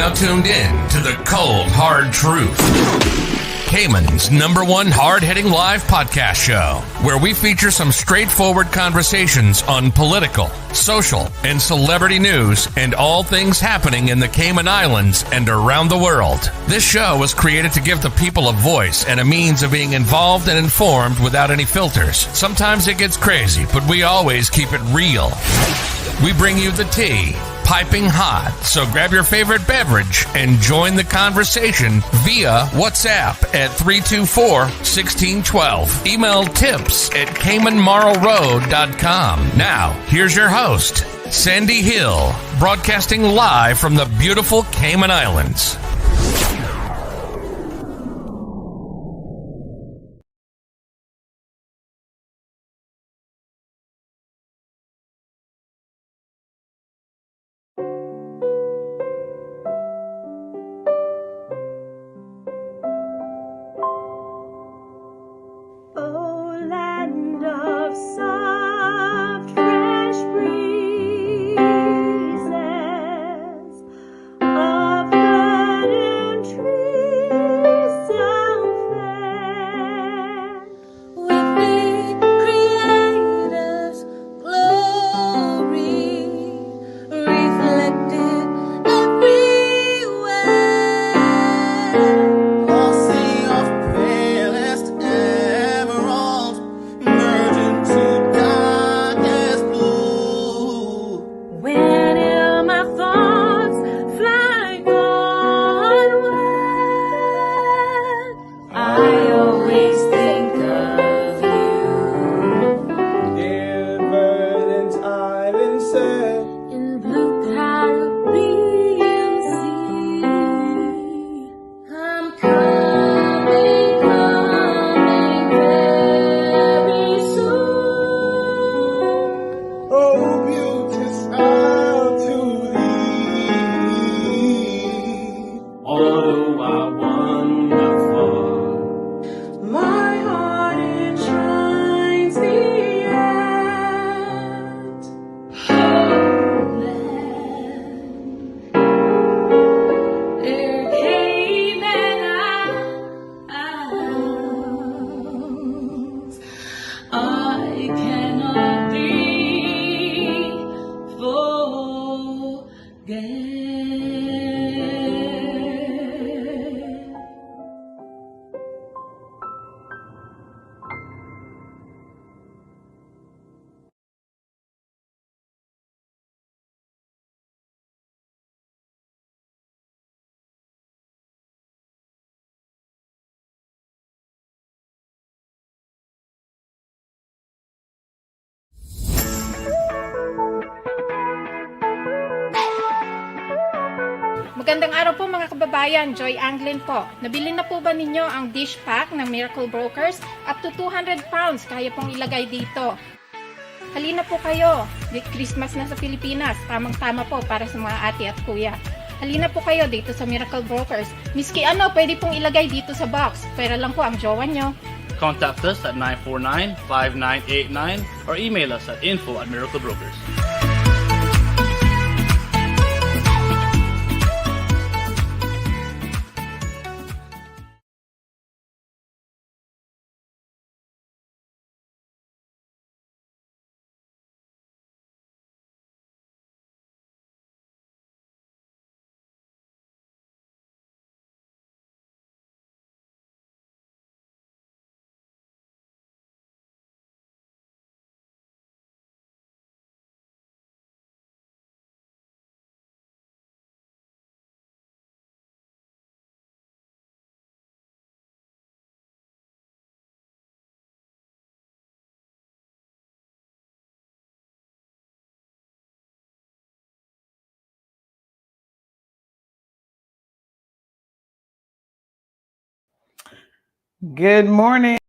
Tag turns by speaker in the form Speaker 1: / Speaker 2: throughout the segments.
Speaker 1: now tuned in to the cold, hard truth. Cayman's #1 hard-hitting live podcast show, where we feature some straightforward conversations on political, social, and celebrity news and all things happening in the Cayman Islands and around the world. This show was created to give the people a voice and a means of being involved and informed without any filters. Sometimes it gets crazy, but we always keep it real. We bring you the tea, piping hot, so grab your favorite beverage and join the conversation via WhatsApp at 324-1612. Email tips@caymanmarlroad.com. Now, here's your host, Sandy Hill, broadcasting live from the beautiful Cayman Islands.
Speaker 2: Magandang araw po mga kababayan, Joy Anglin po. Nabili na po ba ninyo ang dish pack ng Miracle Brokers? Up to 200 pounds kaya pong ilagay dito. Halina po kayo, Christmas na sa Pilipinas, tamang-tama po para sa mga ate at kuya. Halina po kayo dito sa Miracle Brokers. Miski pwede pong ilagay dito sa box, pera lang po ang jowa nyo.
Speaker 3: Contact us at 949-5989 or email us at info@miraclebrokers.
Speaker 4: Good morning.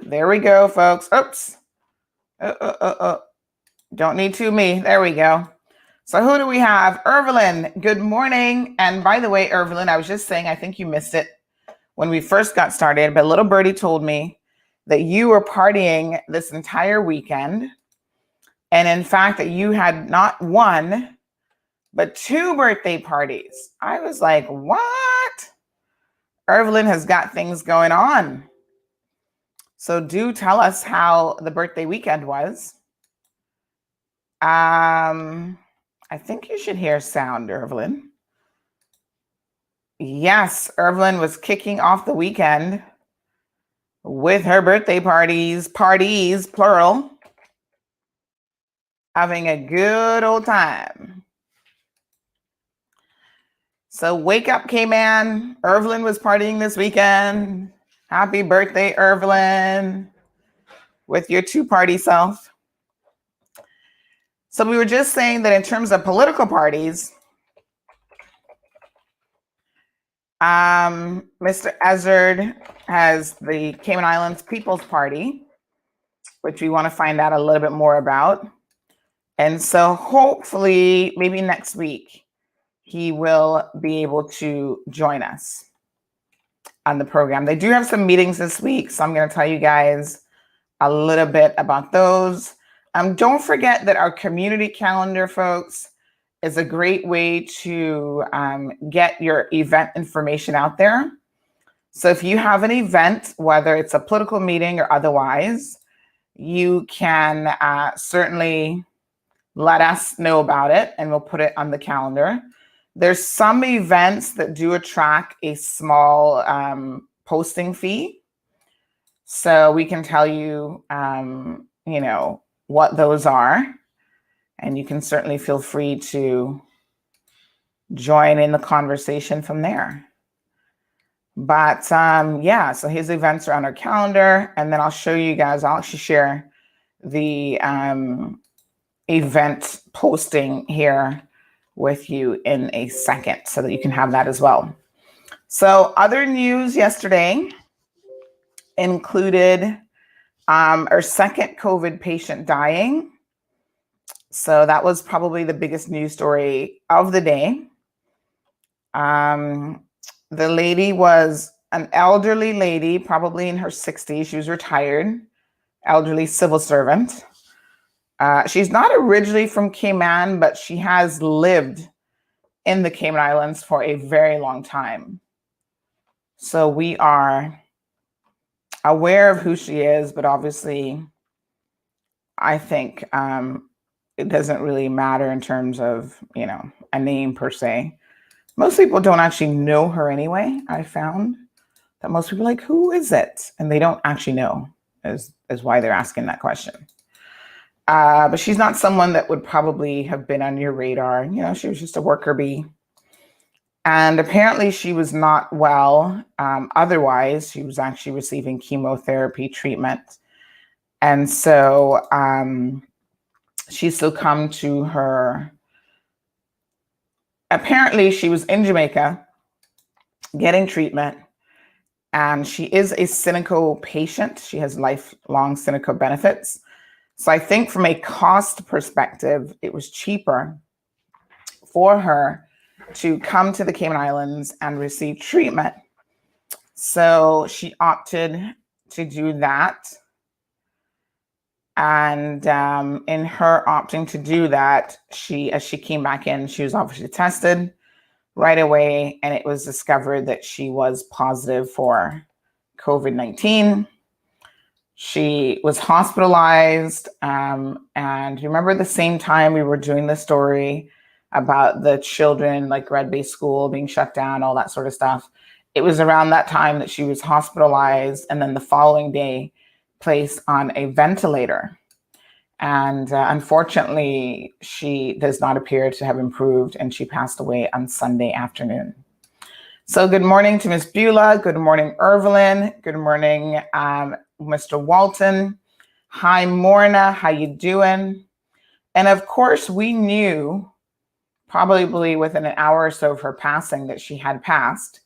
Speaker 4: two. There we go, folks. Oops. Don't need two me. There we go. So who do we have? Evelyn, good morning. And by the way, Evelyn, I was just saying, I think you missed it when we first got started, but little birdie told me that you were partying this entire weekend. And in fact, that you had not one, but two birthday parties. I was like, what? Evelyn has got things going on. So do tell us how the birthday weekend was. I think you should hear sound, Evelyn. Yes, Evelyn was kicking off the weekend with her birthday parties, plural, having a good old time. So wake up, Cayman. Evelyn was partying this weekend. Happy birthday, Evelyn, with your two-party self. So we were just saying that in terms of political parties, Mr. Ezzard has the Cayman Islands People's Party, which we want to find out a little bit more about. And so hopefully, maybe next week, he will be able to join us on the program. They do have some meetings this week, so I'm going to tell you guys a little bit about those. Don't forget that our community calendar, folks, is a great way to get your event information out there. So if you have an event, whether it's a political meeting or otherwise, you can certainly let us know about it and we'll put it on the calendar. There's some events that do attract a small posting fee. So we can tell you, what those are. And you can certainly feel free to join in the conversation from there. But so his events are on our calendar. And then I'll show you guys, I'll actually share the event posting here with you in a second so that you can have that as well. So other news yesterday included our second COVID patient dying. So that was probably the biggest news story of the day. The lady was an elderly lady, probably in her 60s. She was retired, elderly civil servant. She's not originally from Cayman, but she has lived in the Cayman Islands for a very long time. So we are aware of who she is, but obviously I think it doesn't really matter in terms of, a name per se. Most people don't actually know her anyway. I found that most people are like, who is it? And they don't actually know is why they're asking that question. But she's not someone that would probably have been on your radar. She was just a worker bee. And apparently she was not well. Otherwise, she was actually receiving chemotherapy treatment. And so she succumbed to her. Apparently, she was in Jamaica getting treatment. And she is a Sinico patient. She has lifelong Sinico benefits. So I think from a cost perspective, it was cheaper for her to come to the Cayman Islands and receive treatment. So she opted to do that. And in her opting to do that, as she came back in, she was obviously tested right away, and it was discovered that she was positive for COVID-19. She was hospitalized, and remember the same time we were doing the story about the children, like Red Bay School being shut down, all that sort of stuff. It was around that time that she was hospitalized, and then the following day placed on a ventilator. And unfortunately, she does not appear to have improved, and she passed away on Sunday afternoon. So good morning to Miss Beulah. Good morning, Evelyn. Good morning, Mr. Walton. Hi, Morna. How you doing? And of course, we knew probably within an hour or so of her passing that she had passed.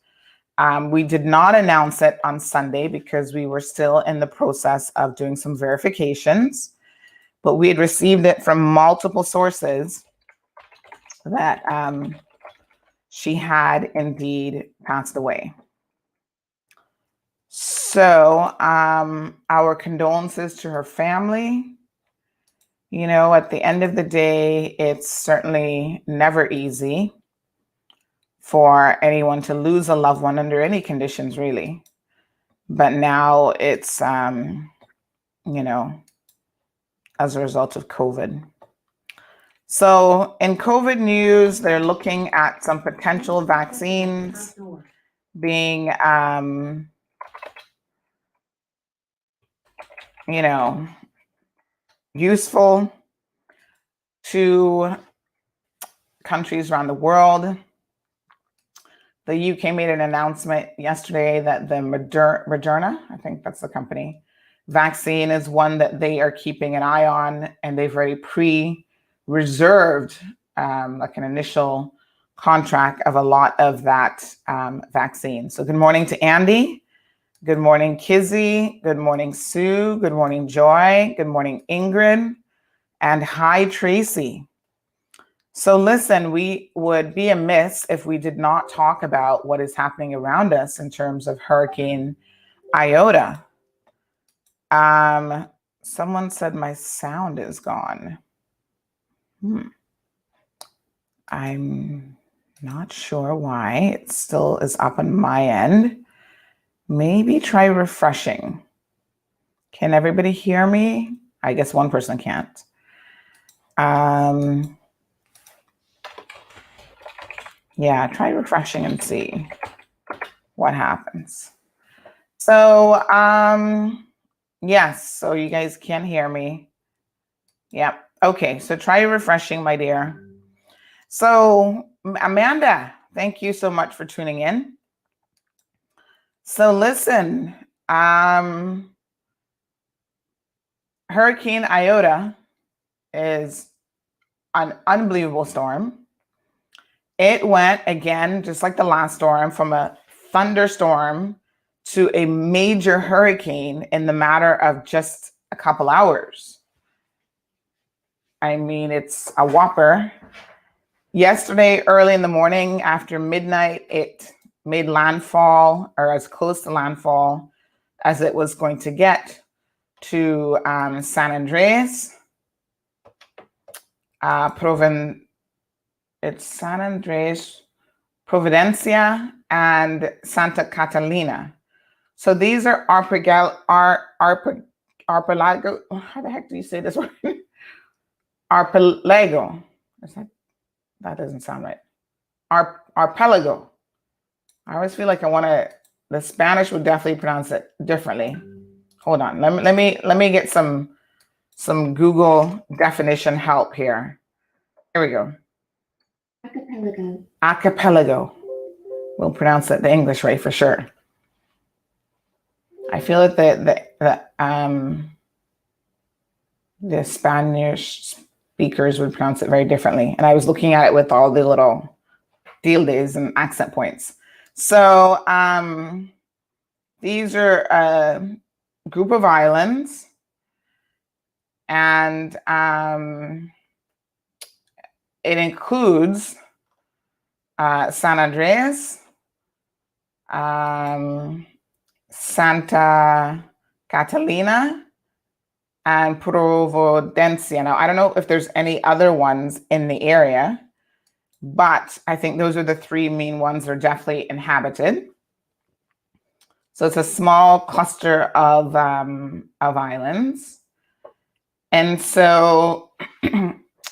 Speaker 4: We did not announce it on Sunday because we were still in the process of doing some verifications, but we had received it from multiple sources that she had indeed passed away. So our condolences to her family. You know, at the end of the day, it's certainly never easy for anyone to lose a loved one under any conditions, really. But now it's, you know, as a result of COVID. So in COVID news, they're looking at some potential vaccines being, you know, useful to countries around the world. The UK made an announcement yesterday that the Moderna, I think that's the company, vaccine is one that they are keeping an eye on, and they've already pre-reserved like an initial contract of a lot of that vaccine. So good morning to Andy. Good morning, Kizzy. Good morning, Sue. Good morning, Joy. Good morning, Ingrid. And hi, Tracy. So listen, we would be amiss if we did not talk about what is happening around us in terms of Hurricane Iota. Someone said my sound is gone. I'm not sure why. It still is up on my end. Maybe try refreshing. Can everybody hear me? I guess one person can't. Yeah, try refreshing and see what happens. So, yes, so you guys can hear me. Yep. Okay, so try refreshing, my dear. So, Amanda, thank you so much for tuning in. So listen, Hurricane Iota is an unbelievable storm. It went, again, just like the last storm, from a thunderstorm to a major hurricane in the matter of just a couple hours. I mean, it's a whopper. Yesterday, early in the morning, after midnight, it made landfall, or as close to landfall as it was going to get to San Andres, it's San Andres, Providencia, and Santa Catalina. So these are archipelago. How the heck do you say this word? Archipelago. That doesn't sound right. Archipelago. I always feel like the Spanish would definitely pronounce it differently. Hold on. Let me get some Google definition help here. Here we go. Archipelago. Archipelago. We'll pronounce it the English way for sure. I feel that the Spanish speakers would pronounce it very differently. And I was looking at it with all the little tildes and accent points. So these are a group of islands, and it includes San Andres, Santa Catalina, and Providencia. Now, I don't know if there's any other ones in the area, but I think those are the three main ones that are definitely inhabited. So it's a small cluster of islands. And so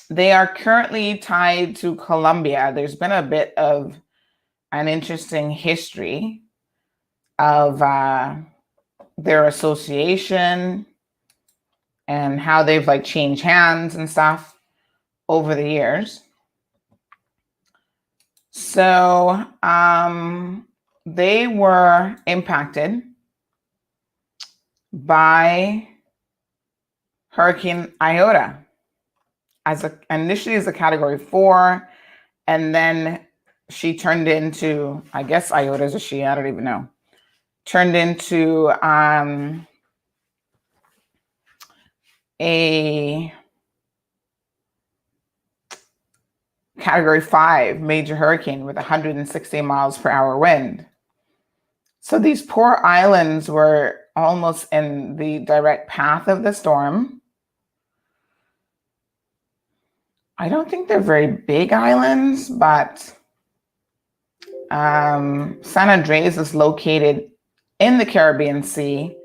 Speaker 4: they are currently tied to Colombia. There's been a bit of an interesting history of their association and how they've like changed hands and stuff over the years. So they were impacted by Hurricane Iota initially as a Category 4, and then she turned into, I guess Iota is a she, I don't even know, turned into a Category 5 major hurricane with 160 miles per hour wind. So these poor islands were almost in the direct path of the storm. I don't think they're very big islands, but San Andres is located in the Caribbean Sea,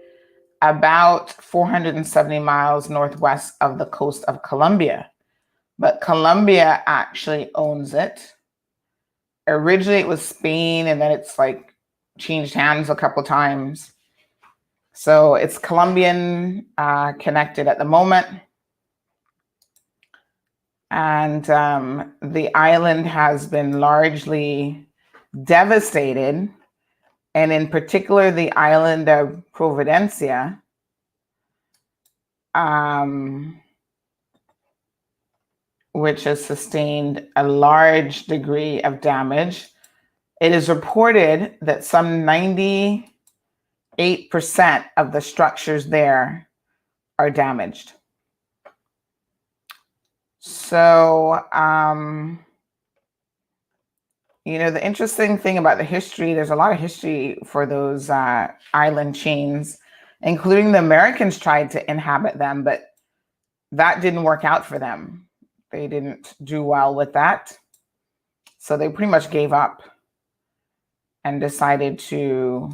Speaker 4: about 470 miles northwest of the coast of Colombia. But Colombia actually owns it. Originally it was Spain, and then it's like changed hands a couple times. So it's Colombian connected at the moment. And the island has been largely devastated. And in particular, the island of Providencia, which has sustained a large degree of damage. It is reported that some 98% of the structures there are damaged. So, you know, the interesting thing about the history, there's a lot of history for those island chains, including the Americans tried to inhabit them, but that didn't work out for them. They didn't do well with that. So they pretty much gave up and decided to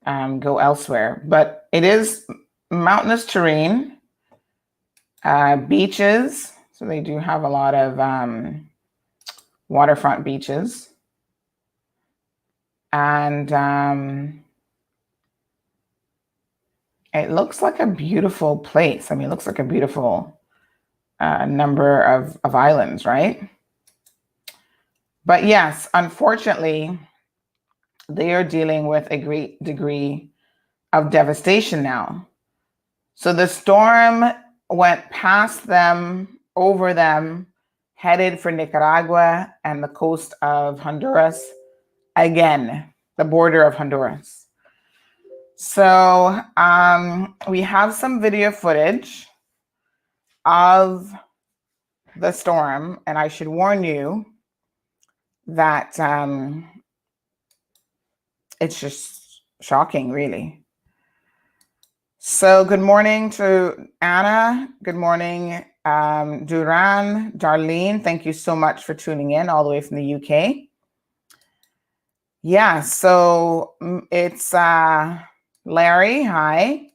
Speaker 4: go elsewhere. But it is mountainous terrain, beaches. So they do have a lot of waterfront beaches. And it looks like a beautiful place. I mean, it looks like a beautiful number of islands, right? But yes, unfortunately, they are dealing with a great degree of devastation now. So the storm went past them, over them, headed for Nicaragua and the coast of Honduras. Again, the border of Honduras. So we have some video footage of the storm, and I should warn you that it's just shocking, really. So good morning to Anna. Good morning, Duran, Darlene. Thank you so much for tuning in all the way from the UK. Yeah, so it's Larry. Hi.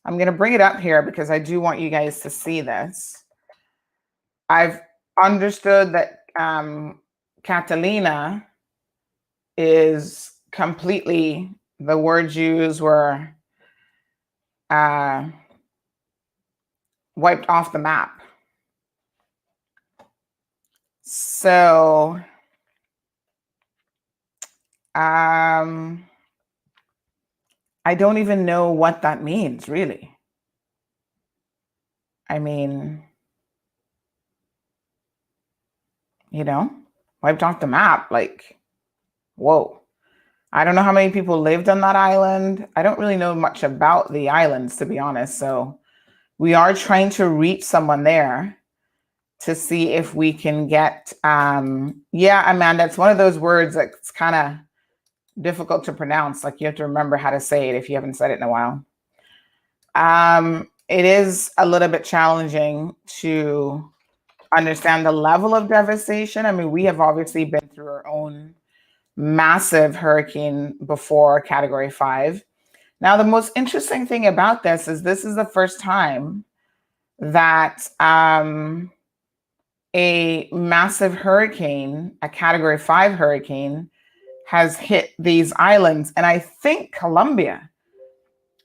Speaker 4: I'm going to bring it up here because I do want you guys to see this. I've understood that Catalina is completely, the words used were wiped off the map. So I don't even know what that means, really. I mean, you know, wiped off the map, like, whoa. I don't know how many people lived on that island. I don't really know much about the islands, to be honest. So we are trying to reach someone there to see if we can get, yeah, Amanda, it's one of those words that's kind of difficult to pronounce. Like, you have to remember how to say it if you haven't said it in a while. It is a little bit challenging to understand the level of devastation. I mean, we have obviously been through our own massive hurricane before, Category 5. Now, the most interesting thing about this is the first time that a massive hurricane, a Category 5 hurricane, has hit these islands. And I think Colombia,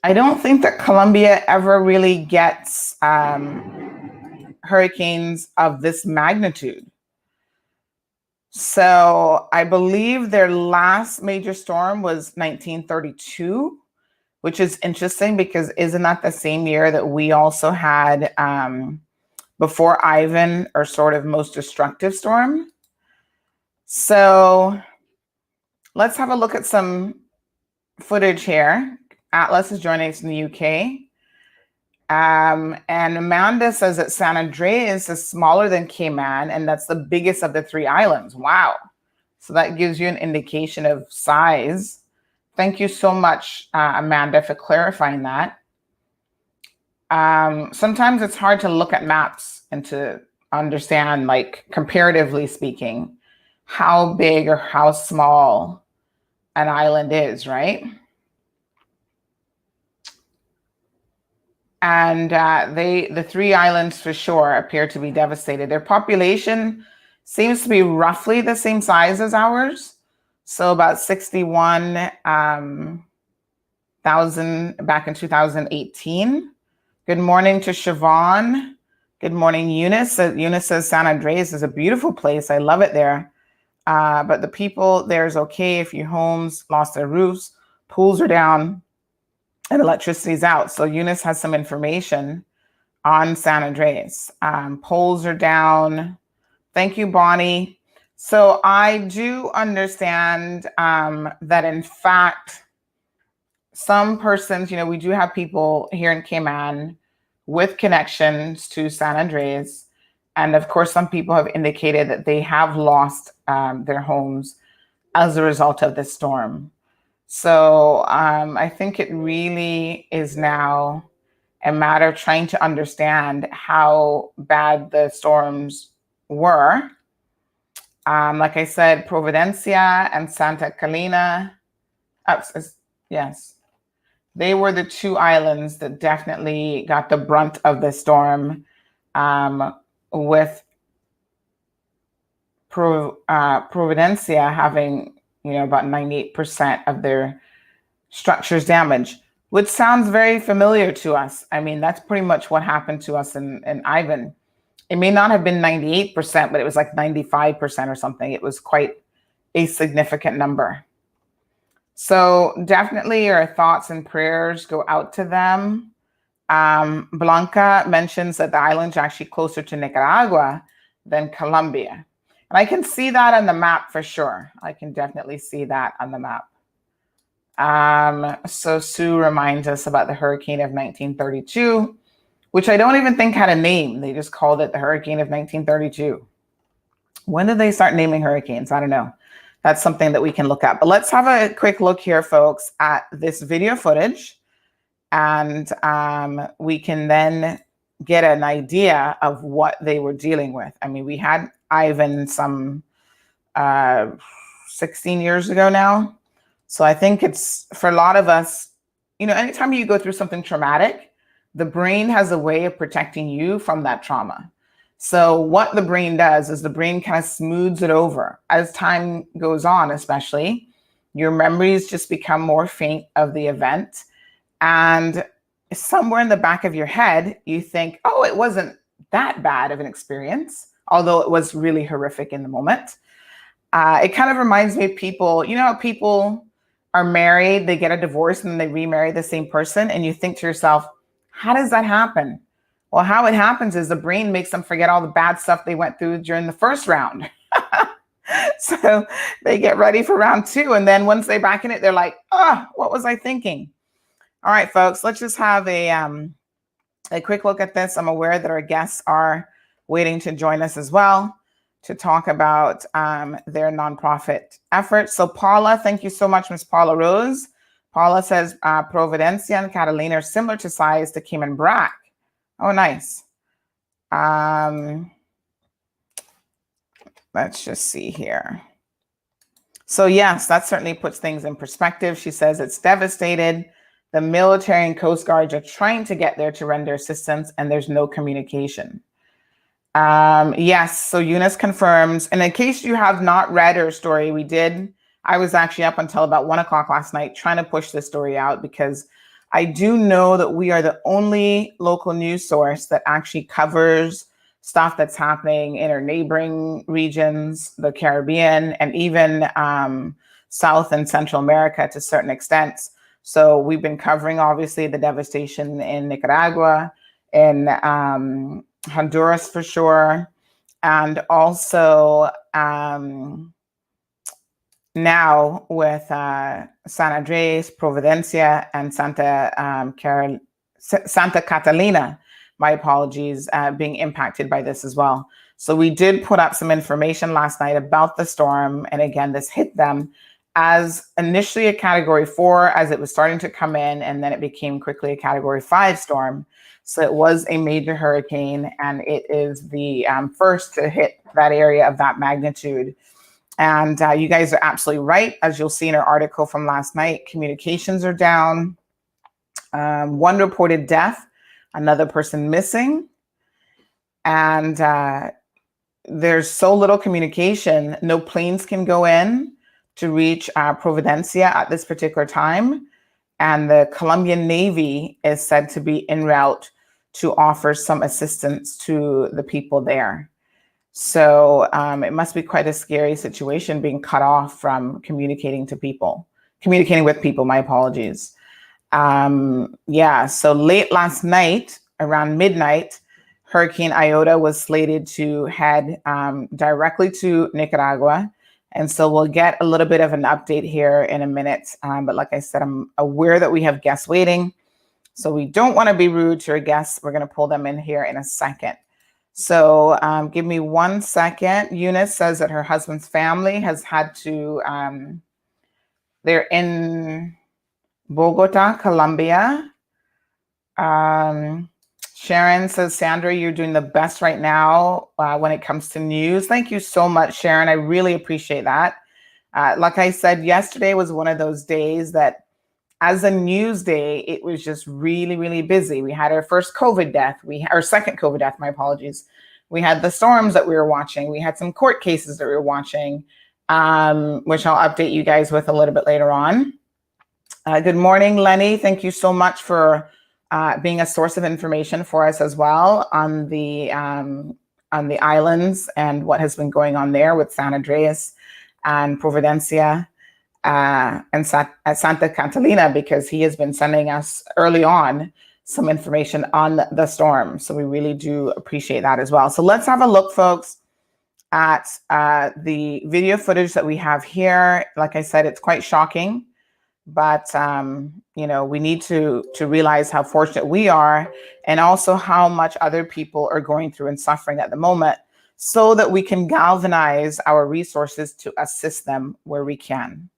Speaker 4: I don't think that Colombia ever really gets hurricanes of this magnitude. So I believe their last major storm was 1932, which is interesting because isn't that the same year that we also had, before Ivan, our sort of most destructive storm? So let's have a look at some footage here. Atlas is joining us in the UK. And Amanda says that San Andreas is smaller than Cayman, and that's the biggest of the 3 islands. Wow. So that gives you an indication of size. Thank you so much, Amanda, for clarifying that. Sometimes it's hard to look at maps and to understand, like, comparatively speaking, how big or how small an island is, right? And the 3 islands for sure appear to be devastated. Their population seems to be roughly the same size as ours. So about 61,000 back in 2018. Good morning to Siobhan. Good morning, Eunice. Eunice says San Andreas is a beautiful place. I love it there. But the people there is okay if your homes lost their roofs, pools are down, and electricity's out. So Eunice has some information on San Andreas. Poles are down. Thank you, Bonnie. So I do understand that in fact, some persons, we do have people here in Cayman with connections to San Andreas. And of course, some people have indicated that they have lost their homes as a result of this storm. So I think it really is now a matter of trying to understand how bad the storms were. Like I said, Providencia and Santa Catalina, yes, they were the 2 islands that definitely got the brunt of the storm, with Providencia having about 98% of their structures damaged, which sounds very familiar to us. I mean, that's pretty much what happened to us in Ivan. It may not have been 98%, but it was like 95% or something. It was quite a significant number. So definitely our thoughts and prayers go out to them. Blanca mentions that the island's actually closer to Nicaragua than Colombia. And I can see that on the map for sure. I can definitely see that on the map. So Sue reminds us about the hurricane of 1932, which I don't even think had a name. They just called it the hurricane of 1932. When did they start naming hurricanes? I don't know. That's something that we can look at. But let's have a quick look here, folks, at this video footage. And we can then get an idea of what they were dealing with. I mean, we had Ivan some 16 years ago now. So I think it's, for a lot of us, anytime you go through something traumatic, the brain has a way of protecting you from that trauma. So what the brain does is the brain kind of smooths it over. As time goes on, especially, your memories just become more faint of the event. And somewhere in the back of your head, you think, oh, it wasn't that bad of an experience, although it was really horrific in the moment. It kind of reminds me of people, how people are married, they get a divorce and then they remarry the same person. And you think to yourself, how does that happen? Well, how it happens is the brain makes them forget all the bad stuff they went through during the first round. So they get ready for round 2. And then once they're back in it, they're like, oh, what was I thinking? All right, folks, let's just have a quick look at this. I'm aware that our guests are waiting to join us as well to talk about their nonprofit efforts. So Paula, thank you so much, Ms. Paula Rose. Paula says Providencia and Catalina are similar to size to Cayman Brac. Oh, nice. Let's just see here. So yes, that certainly puts things in perspective. She says it's devastated. The military and Coast Guards are trying to get there to render assistance, and there's no communication. Yes, so Eunice confirms. And in case you have not read her story, I was actually up until about 1 o'clock last night trying to push this story out, because I do know that we are the only local news source that actually covers stuff that's happening in our neighboring regions, the Caribbean, and even South and Central America to certain extents. So we've been covering, obviously, the devastation in Nicaragua, in Honduras for sure, and also now with San Andres, Providencia, and Santa Catalina, my apologies, being impacted by this as well. So we did put up some information last night about the storm. And again, this hit them as initially a Category 4 as it was starting to come in, and then it became quickly a Category 5 storm. So it was a major hurricane, and it is the first to hit that area of that magnitude. And you guys are absolutely right. As you'll see in our article from last night, communications are down. One reported death, another person missing. And there's so little communication. No planes can go in to reach Providencia at this particular time. And the Colombian Navy is said to be en route to offer some assistance to the people there. So it must be quite a scary situation being cut off from communicating with people, my apologies. So late last night, around midnight, Hurricane Iota was slated to head directly to Nicaragua. And so we'll get a little bit of an update here in a minute. But like I said, I'm aware that we have guests waiting. So we don't want to be rude to our guests. We're going to pull them in here in a second. So give me 1 second. Eunice says that her husband's family has had to, they're in Bogota, Colombia. Sharon says, Sandra, you're doing the best right now when it comes to news. Thank you so much, Sharon. I really appreciate that. Like I said, yesterday was one of those days that as a news day, it was just really, really busy. We had our first COVID death. Our second COVID death, my apologies. We had the storms that we were watching. We had some court cases that we were watching, which I'll update you guys with a little bit later on. Good morning, Lenny. Thank you so much for being a source of information for us as well on the islands and what has been going on there with San Andreas and Providencia. And Santa Catalina, because he has been sending us early on some information on the storm. So we really do appreciate that as well. So let's have a look, folks, at the video footage that we have here. Like I said, it's quite shocking, but we need to realize how fortunate we are and also how much other people are going through and suffering at the moment so that we can galvanize our resources to assist them where we can.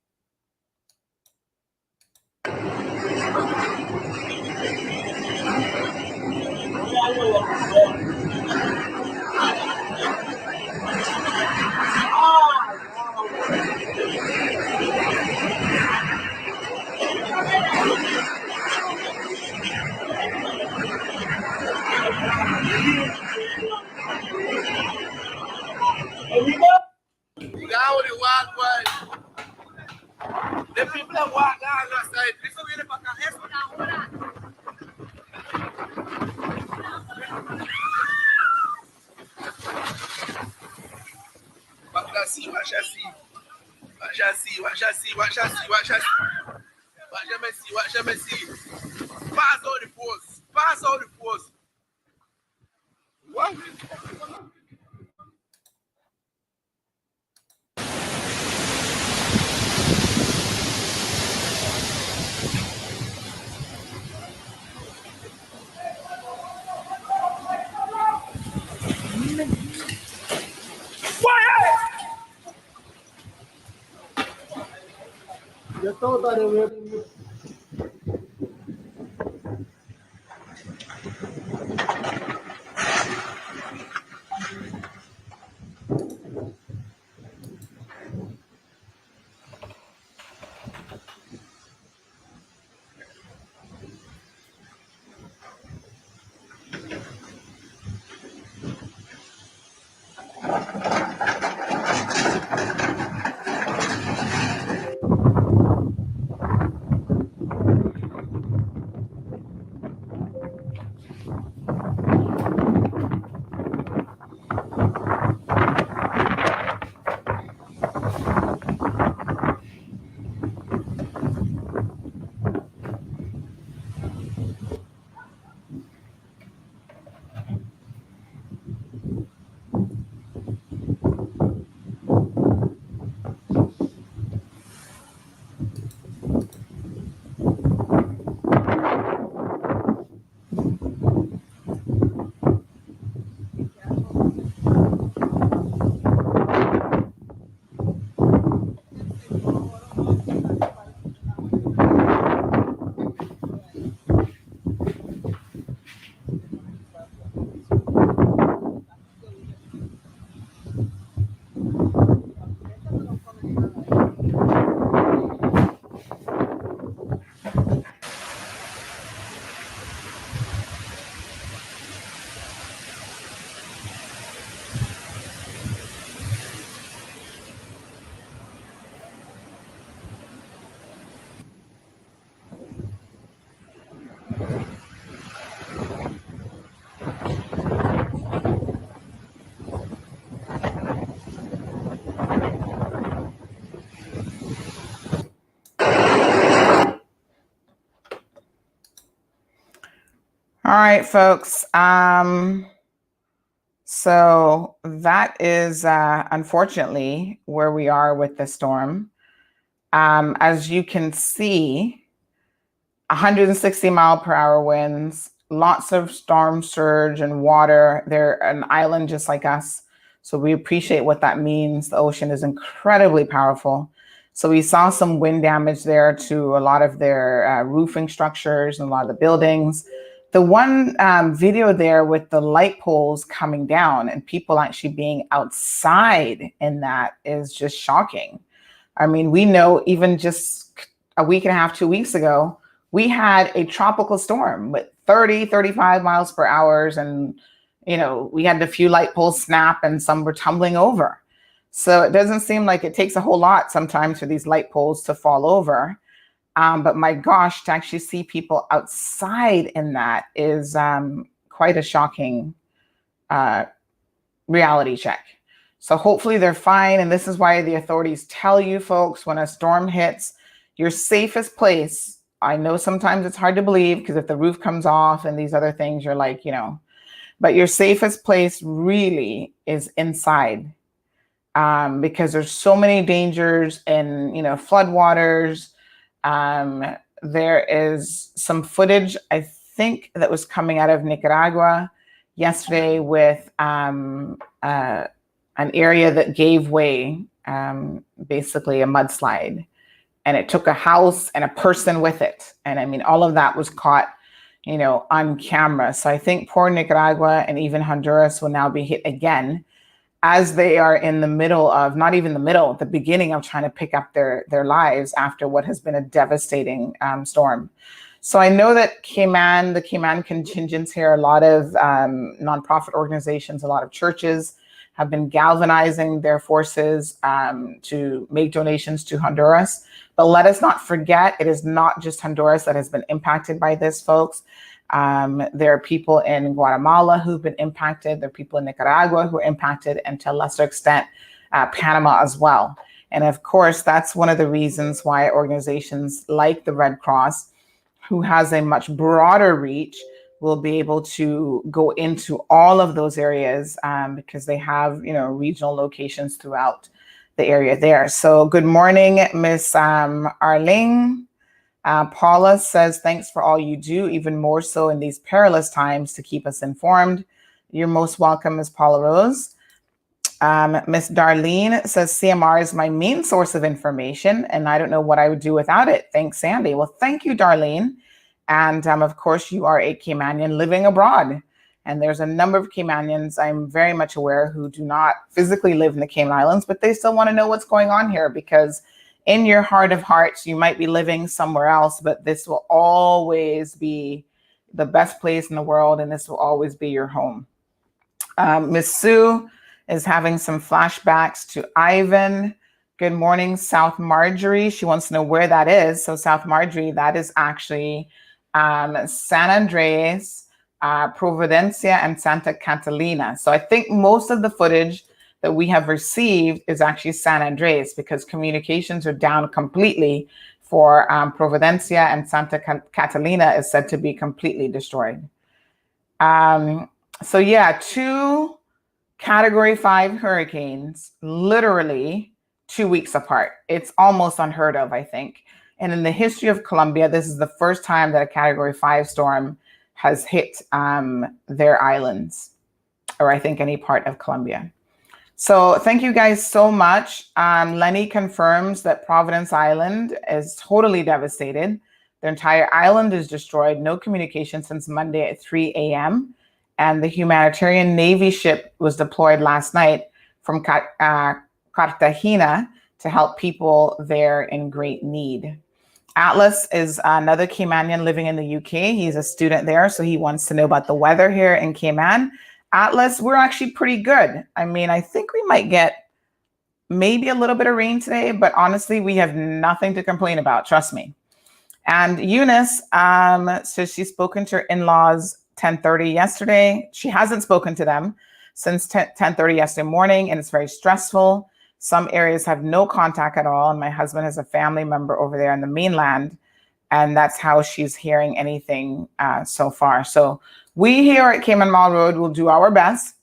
Speaker 5: The people that walk down that side, this will be the back of Pass out the post. Pass out the post. What?
Speaker 6: Ya todo está de
Speaker 4: All right, folks. So that is unfortunately where we are with the storm. As you can see, 160-mile-per-hour winds, lots of storm surge and water. They're an island just like us. So we appreciate what that means. The ocean is incredibly powerful. So we saw some wind damage there to a lot of their roofing structures and a lot of the buildings. The one video there with the light poles coming down and people actually being outside in that is just shocking. I mean, we know even just a week and a half, 2 weeks ago, we had a tropical storm with 30, 35 miles per hour. And, you know, we had a few light poles snap and some were tumbling over. So it doesn't seem like it takes a whole lot sometimes for these light poles to fall over. But my gosh, to actually see people outside in that is quite a shocking reality check. So hopefully they're fine. And this is why the authorities tell you folks, when a storm hits, your safest place, I know sometimes it's hard to believe because if the roof comes off and these other things, you're like, you know, but your safest place really is inside because there's so many dangers and, you know, floodwaters. There is some footage, I think, that was coming out of Nicaragua yesterday with an area that gave way, basically a mudslide. And it took a house and a person with it. And I mean, all of that was caught, you know, on camera. So I think poor Nicaragua and even Honduras will now be hit again as they are in the middle of, not even the middle, the beginning of trying to pick up their lives after what has been a devastating storm. So I know that Cayman, the Cayman contingents here, a lot of nonprofit organizations, a lot of churches have been galvanizing their forces to make donations to Honduras. But let us not forget, it is not just Honduras that has been impacted by this, folks. There are people in Guatemala who've been impacted. There are people in Nicaragua who are impacted, and to a lesser extent, Panama as well. And of course, that's one of the reasons why organizations like the Red Cross, who has a much broader reach, will be able to go into all of those areas because they have, you know, regional locations throughout the area there. So good morning, Miss Arling. Paula says, thanks for all you do, even more so in these perilous times to keep us informed. You're most welcome, Ms. Paula Rose. Miss Darlene says, CMR is my main source of information, and I don't know what I would do without it. Thanks, Sandy. Well, thank you, Darlene. And of course, you are a Caymanian living abroad. And there's a number of Caymanians I'm very much aware who do not physically live in the Cayman Islands, but they still want to know what's going on here, because in your heart of hearts, you might be living somewhere else, but this will always be the best place in the world, and this will always be your home. Miss Sue is having some flashbacks to Ivan. Good morning, South Marjorie. She wants to know where that is. So South Marjorie, that is actually San Andres, Providencia, and Santa Catalina. So I think most of the footage that we have received is actually San Andres, because communications are down completely for Providencia, and Santa Catalina is said to be completely destroyed. So yeah, 2 Category 5 hurricanes, literally 2 weeks apart. It's almost unheard of, I think. And in the history of Colombia, this is the first time that a Category 5 storm has hit their islands, or I think any part of Colombia. So thank you guys so much. Lenny confirms that Providence Island is totally devastated. The entire island is destroyed. No communication since Monday at 3 a.m. And the humanitarian Navy ship was deployed last night from Cartagena to help people there in great need. Atlas is another Caymanian living in the UK. He's a student there, so he wants to know about the weather here in Cayman. Atlas, we're actually pretty good. I mean, I think we might get maybe a little bit of rain today, but honestly, we have nothing to complain about, trust me. And Eunice says she's spoken to her in-laws 10:30 yesterday. She hasn't spoken to them since 10:30 yesterday morning, and it's very stressful. Some areas have no contact at all, and my husband has a family member over there on the mainland, And that's how she's hearing anything so far. So we here at Cayman Mall Road will do our best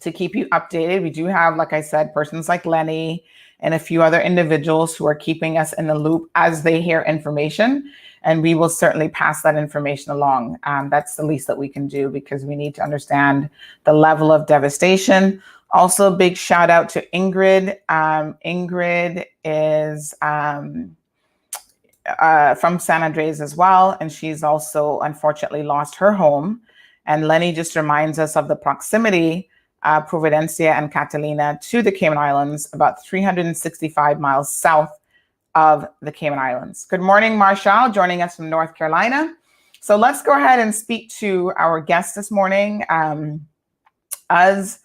Speaker 4: to keep you updated. We do have, like I said, persons like Lenny and a few other individuals who are keeping us in the loop as they hear information. And we will certainly pass that information along. That's the least that we can do because we need to understand the level of devastation. Also, big shout out to Ingrid. Ingrid is from San Andres as well. And she's also unfortunately lost her home. And Lenny just reminds us of the proximity Providencia and Catalina to the Cayman Islands, about 365 miles south of the Cayman Islands. Good morning, Marshall, joining us from North Carolina. So let's go ahead and speak to our guest this morning. As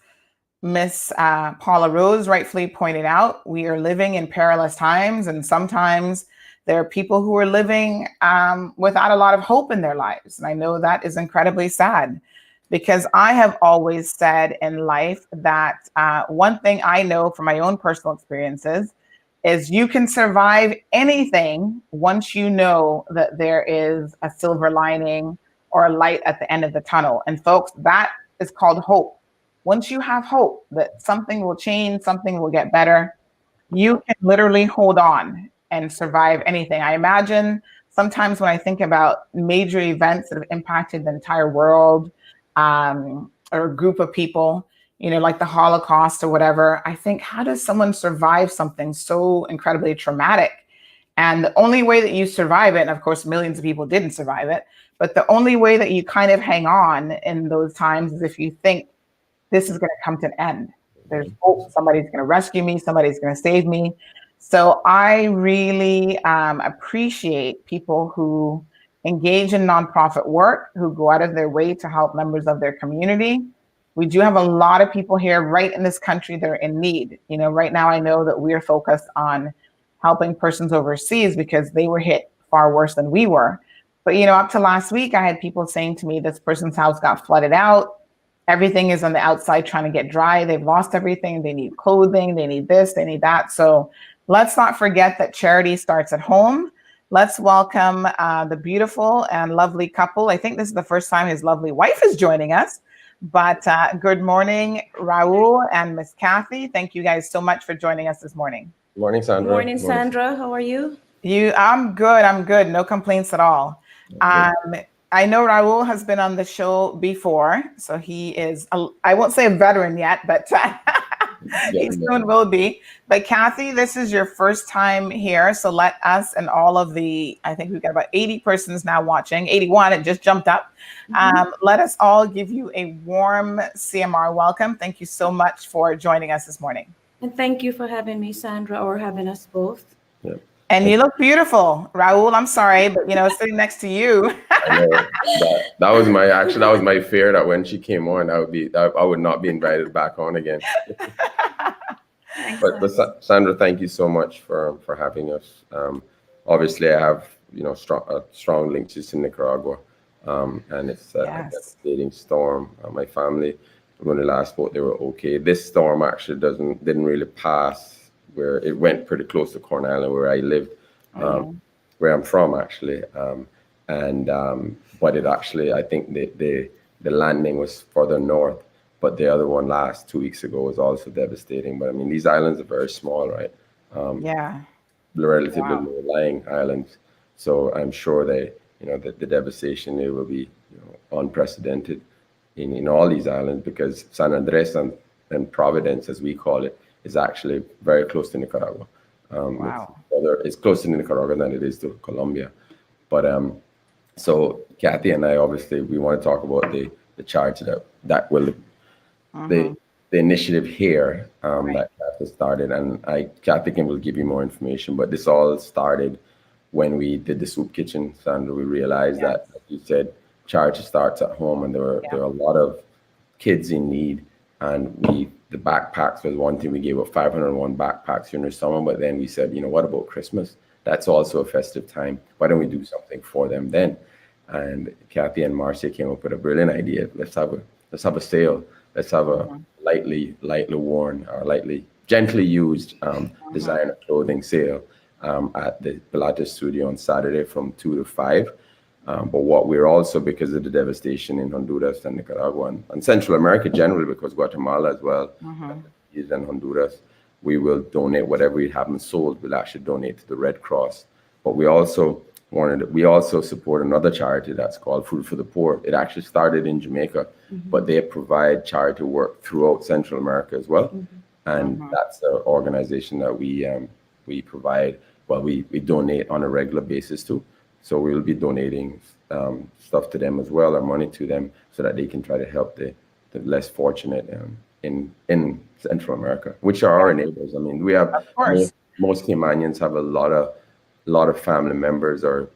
Speaker 4: Miss Paula Rose rightfully pointed out, we are living in perilous times, and sometimes there are people who are living without a lot of hope in their lives. And I know that is incredibly sad. Because I have always said in life that one thing I know from my own personal experiences is you can survive anything once you know that there is a silver lining or a light at the end of the tunnel. And folks, that is called hope. Once you have hope that something will change, something will get better, you can literally hold on and survive anything. I imagine sometimes when I think about major events that have impacted the entire world, or a group of people, you know, like the Holocaust or whatever, I think, how does someone survive something so incredibly traumatic? And the only way that you survive it, and of course, millions of people didn't survive it, but the only way that you kind of hang on in those times is if you think this is going to come to an end. There's hope, somebody's going to rescue me, somebody's going to save me. So I really appreciate people who engage in nonprofit work, who go out of their way to help members of their community. We do have a lot of people here right in this country that are in need. You know, right now I know that we're focused on helping persons overseas because they were hit far worse than we were. But, you know, up to last week, I had people saying to me, this person's house got flooded out. Everything is on the outside trying to get dry. They've lost everything. They need clothing. They need this, they need that. So let's not forget that charity starts at home. Let's welcome the beautiful and lovely couple. I think this is the first time his lovely wife is joining us. But good morning, Raul and Miss Kathy. Thank you guys so much for joining us this morning.
Speaker 6: Good morning, Sandra.
Speaker 7: Good morning, Sandra. How are you?
Speaker 4: I'm good. No complaints at all. I know Raul has been on the show before, so he is, I won't say a veteran yet, but he soon will be. But Kathy, this is your first time here. So let us and all of the, I think we've got about 80 persons now watching, 81, it just jumped up. Let us all give you a warm CMR welcome. Thank you so much for joining us this morning.
Speaker 7: And thank you for having me, Sandra, or having us both.
Speaker 6: Yeah.
Speaker 4: And you look beautiful. Raul, I'm sorry, but you know, sitting next to you.
Speaker 6: I know. That was my fear that when she came on, I would not be invited back on again. But Sandra, thank you so much for having us. Obviously, I have strong links to Nicaragua, and it's a devastating storm. My family, when they last spoke, they were okay. This storm actually didn't really pass. Where it went pretty close to Corn Island, where I lived, where I'm from actually, but it actually, I think the landing was further north, but the other one last 2 weeks ago was also devastating. But I mean, these islands are very small, right? Relatively low-lying islands, so I'm sure the devastation there will be unprecedented in all these islands, because San Andres and Providence, as we call it, is actually very close to Nicaragua. It's closer to Nicaragua than it is to Colombia. But so Kathy and I, obviously, we want to talk about the charge that will the initiative here that Kathy started, and Kathy will give you more information. But this all started when we did the soup kitchen, Sandra. We realized that, like you said, charity starts at home, and there are a lot of kids in need, and the backpacks was one thing. We gave out 501 backpacks during the summer, but then we said, what about Christmas? That's also a festive time. Why don't we do something for them then? And Kathy and Marcia came up with a brilliant idea. Let's have a sale. Let's have a lightly worn or gently used designer clothing sale. at the Pilates studio on Saturday from 2 to 5. But what we're also, because of the devastation in Honduras and Nicaragua and Central America generally, because Guatemala as well, is in Honduras, we will donate whatever we haven't sold. We'll actually donate to the Red Cross. But we also support another charity that's called Food for the Poor. It actually started in Jamaica, but they provide charity work throughout Central America as well. And that's an organization that we provide, well, we donate on a regular basis to. So we'll be donating stuff to them as well, or money to them, so that they can try to help the less fortunate in Central America, which are our neighbors. I mean, we have most Caymanians have a lot of family members or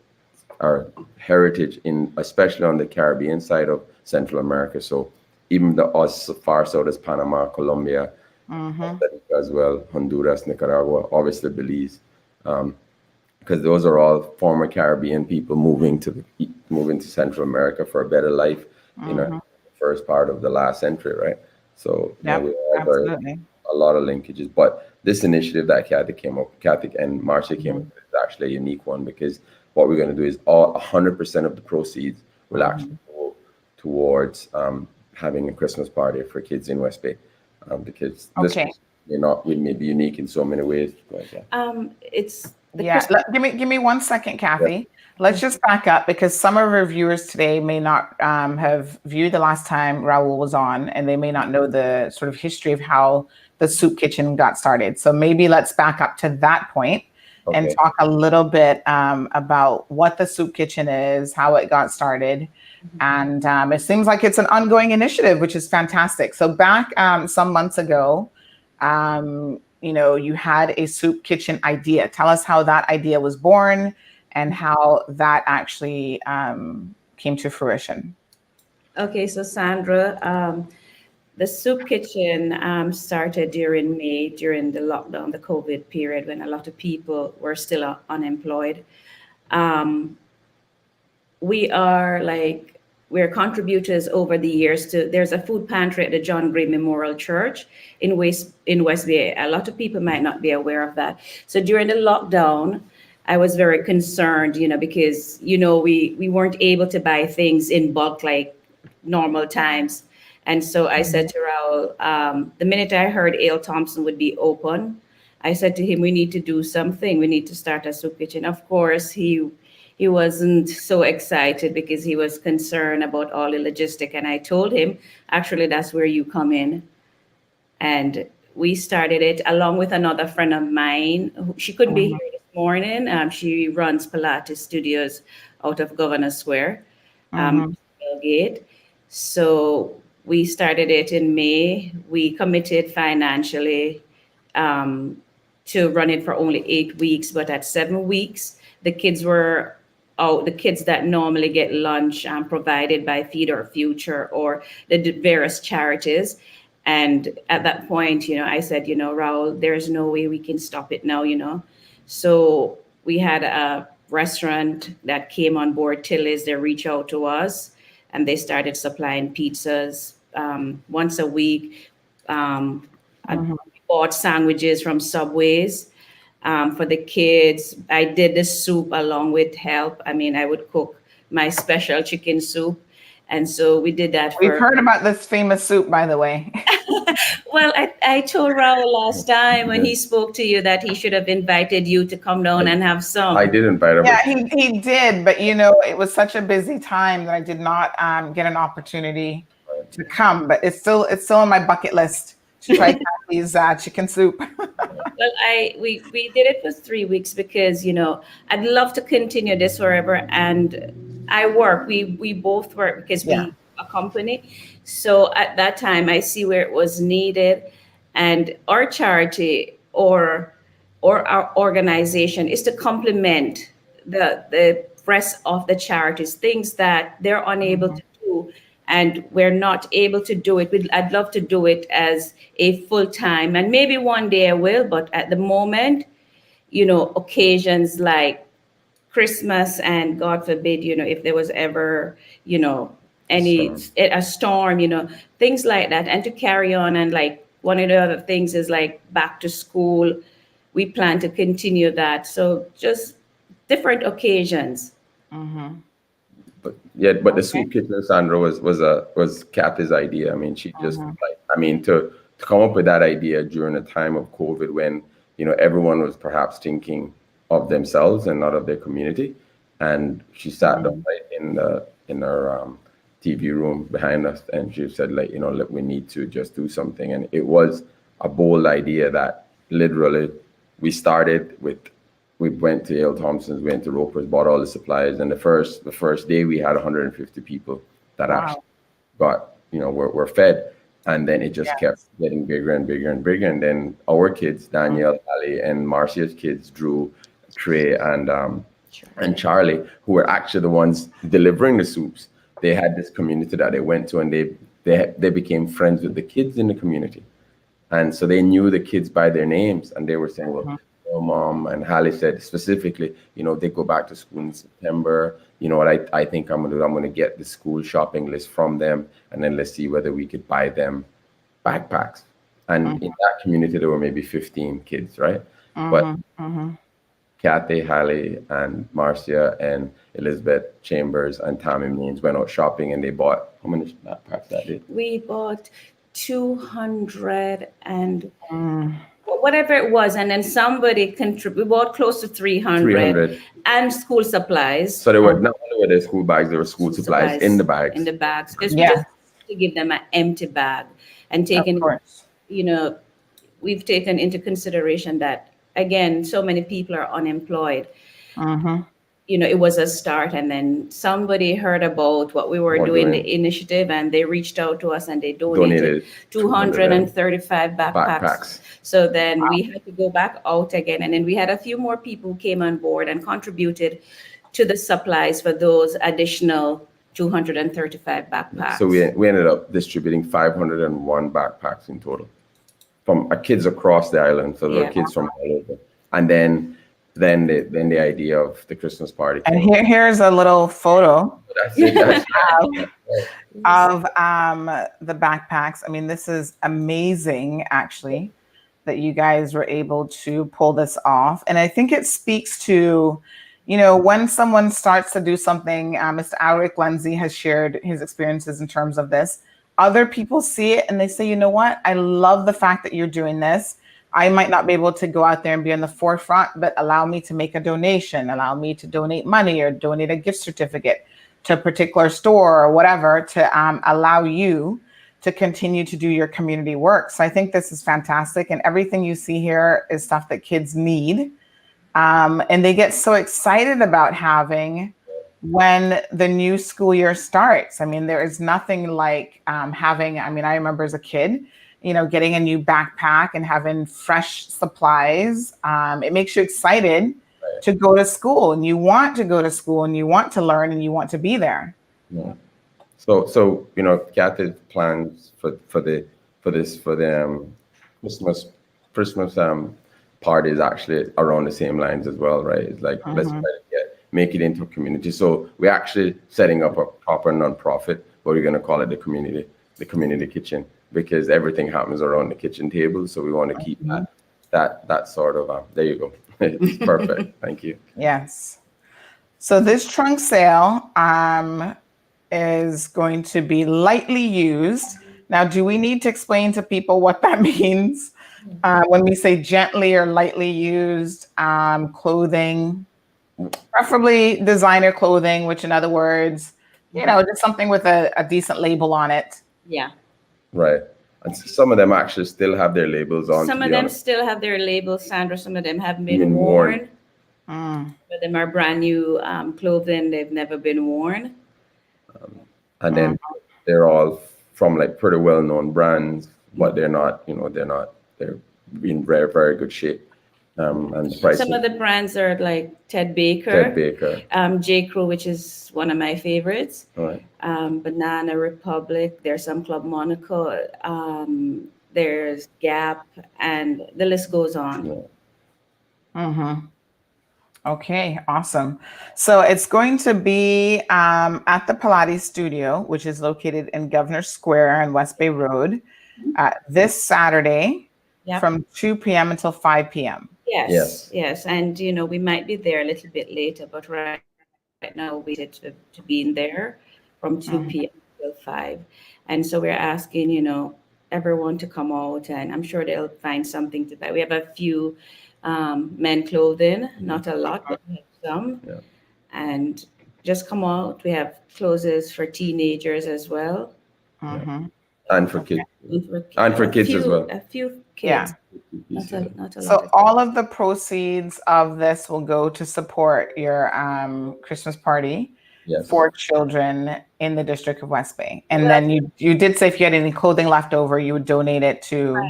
Speaker 6: heritage in, especially on the Caribbean side of Central America. So even us far south as Panama, Colombia, as well, Honduras, Nicaragua, obviously Belize. Because those are all former Caribbean people moving to Central America for a better life, the first part of the last century, right? So we have a lot of linkages. But this initiative that Kathy and Marcia came up with, is actually a unique one, because what we're going to do is 100% of the proceeds will actually go towards having a Christmas party for kids in West Bay, because this may be unique in so many ways.
Speaker 7: It's
Speaker 4: give me 1 second, Kathy. Yeah. Let's just back up, because some of our viewers today may not have viewed the last time Raul was on, and they may not know the sort of history of how the soup kitchen got started. So maybe let's back up to that point and talk a little bit about what the soup kitchen is, how it got started. And it seems like it's an ongoing initiative, which is fantastic. So back some months ago, you had a soup kitchen idea. Tell us how that idea was born and how that actually came to fruition.
Speaker 7: Okay, so Sandra, the soup kitchen started during May, during the lockdown, the COVID period, when a lot of people were still unemployed. We're contributors over the years there's a food pantry at the John Gray Memorial Church in West Bay. A lot of people might not be aware of that. So during the lockdown, I was very concerned, because, we weren't able to buy things in bulk like normal times. And so I said to Raul, the minute I heard Ale Thompson would be open, I said to him, we need to do something. We need to start a soup kitchen. Of course, he wasn't so excited, because he was concerned about all the logistic. And I told him, actually, that's where you come in. And we started it along with another friend of mine. She couldn't be here this morning. She runs Pilates studios out of Governor Square, Gate. So we started it in May. We committed financially to run it for only 8 weeks, but at 7 weeks, the kids were out. The kids that normally get lunch provided by Feed Our Future or the various charities. And at that point, I said, Raul, there's no way we can stop it now, So we had a restaurant that came on board, Tilly's. They reached out to us and they started supplying pizzas once a week. I bought sandwiches from Subways for the kids. I did the soup along with help. I mean, I would cook my special chicken soup. And so we did that.
Speaker 4: We've heard about this famous soup, by the way.
Speaker 7: Well, I told Raul last time when he spoke to you that he should have invited you to come down and have some.
Speaker 6: I did invite him.
Speaker 4: Yeah, he did. But, it was such a busy time that I did not get an opportunity to come. But it's still on my bucket list to try Kathy's chicken soup.
Speaker 7: Well, we did it for 3 weeks because, I'd love to continue this forever. And I work. We both work because we a company. So at that time, I see where it was needed. And our charity or our organization is to complement the rest of the charities, things that they're unable to do. And we're not able to do it. I'd love to do it as a full-time, and maybe one day I will, but at the moment, occasions like Christmas and God forbid, if there was ever, a storm, things like that, and to carry on. And like one of the other things is like back to school. we plan to continue that. So just different occasions.
Speaker 6: But the soup kitchen, Sandra, was Kathy's idea. I mean, she just to come up with that idea during a time of COVID when everyone was perhaps thinking of themselves and not of their community, and she sat down right in her TV room behind us, and she said, look, we need to just do something. And it was a bold idea that literally we started with. We went to Yale Thompson's, went to Roper's, bought all the supplies, and the first day we had 150 people that actually got were fed, and then it just kept getting bigger and bigger and bigger. And then our kids, Danielle, Ali, and Marcia's kids, Drew, Trey, and Charlie, who were actually the ones delivering the soups. They had this community that they went to, and they became friends with the kids in the community, and so they knew the kids by their names, and they were saying, well. Mom and Hallie said specifically, they go back to school in September. You know what I think I'm gonna do? I'm gonna get the school shopping list from them, and then let's see whether we could buy them backpacks. And in that community, there were maybe 15 kids, right? But Kathy, Hallie, and Marcia, and Elizabeth Chambers, and Tammy Means went out shopping, and they bought how many backpacks that day?
Speaker 7: We bought 200 and whatever it was, and then somebody contributed. We bought close to 300 and school supplies.
Speaker 6: So there were not only were there school bags, there were school supplies in the bags.
Speaker 7: In the bags, just to give them an empty bag, and taking, we've taken into consideration that again, so many people are unemployed. It was a start, and then somebody heard about what we were doing, the initiative, and they reached out to us and they donated 235 backpacks. So then we had to go back out again, and then we had a few more people who came on board and contributed to the supplies for those additional 235 backpacks.
Speaker 6: So we ended up distributing 501 backpacks in total from kids across the island. So there were kids from all over, and then the idea of the Christmas party.
Speaker 4: And here's a little photo of the backpacks. I mean, this is amazing, actually, that you guys were able to pull this off. And I think it speaks to, when someone starts to do something, Mr. Alric Lindsay has shared his experiences in terms of this. Other people see it and they say, you know what? I love the fact that you're doing this. I might not be able to go out there and be on the forefront, but allow me to make a donation, allow me to donate money or donate a gift certificate to a particular store or whatever to allow you to continue to do your community work. So I think this is fantastic. And everything you see here is stuff that kids need. And they get so excited about having when the new school year starts. I mean, there is nothing like I remember as a kid, getting a new backpack and having fresh supplies. It makes you excited to go to school, and you want to go to school, and you want to learn, and you want to be there.
Speaker 6: Yeah. So Kathy's plans for the Christmas party is actually around the same lines as well, right? It's like let's try to make it into a community. So we're actually setting up a proper nonprofit, but we're going to call it the community kitchen, because everything happens around the kitchen table. So we want to keep that sort of, there you go. It's perfect. Thank you.
Speaker 4: Yes. So this trunk sale is going to be lightly used. Now, do we need to explain to people what that means when we say gently or lightly used clothing, preferably designer clothing, which in other words, just something with a decent label on it.
Speaker 7: Yeah.
Speaker 6: Right. And some of them actually still have their labels on.
Speaker 7: Some of them still have their labels, Sandra. Some of them haven't been worn. Some of them are brand new clothing. They've never been worn.
Speaker 6: And then they're all from like pretty well-known brands, but they're in very, very good shape. And the price.
Speaker 7: Some of the brands are like Ted Baker. J. Crew, which is one of my favorites.
Speaker 6: All right.
Speaker 7: Banana Republic. There's some Club Monaco. There's Gap, and the list goes on.
Speaker 6: Yeah.
Speaker 4: Okay, awesome. So it's going to be at the Pilates Studio, which is located in Governor Square on West Bay Road, this Saturday from 2 p.m. until 5 p.m.
Speaker 7: Yes. And, we might be there a little bit later, but right now we did to be in there from 2 p.m. till 5. And so we're asking, everyone to come out, and I'm sure they'll find something to buy. We have a few men clothing, not a lot, but we have some.
Speaker 6: Yeah.
Speaker 7: And just come out. We have clothes for teenagers as well.
Speaker 4: Mm-hmm.
Speaker 6: And for kids. And for kids as well.
Speaker 7: A few kids.
Speaker 4: Yeah.
Speaker 7: Not a lot.
Speaker 4: So all of the proceeds of this will go to support your Christmas party for children in the District of West Bay. And then you did say if you had any clothing left over, you would donate it to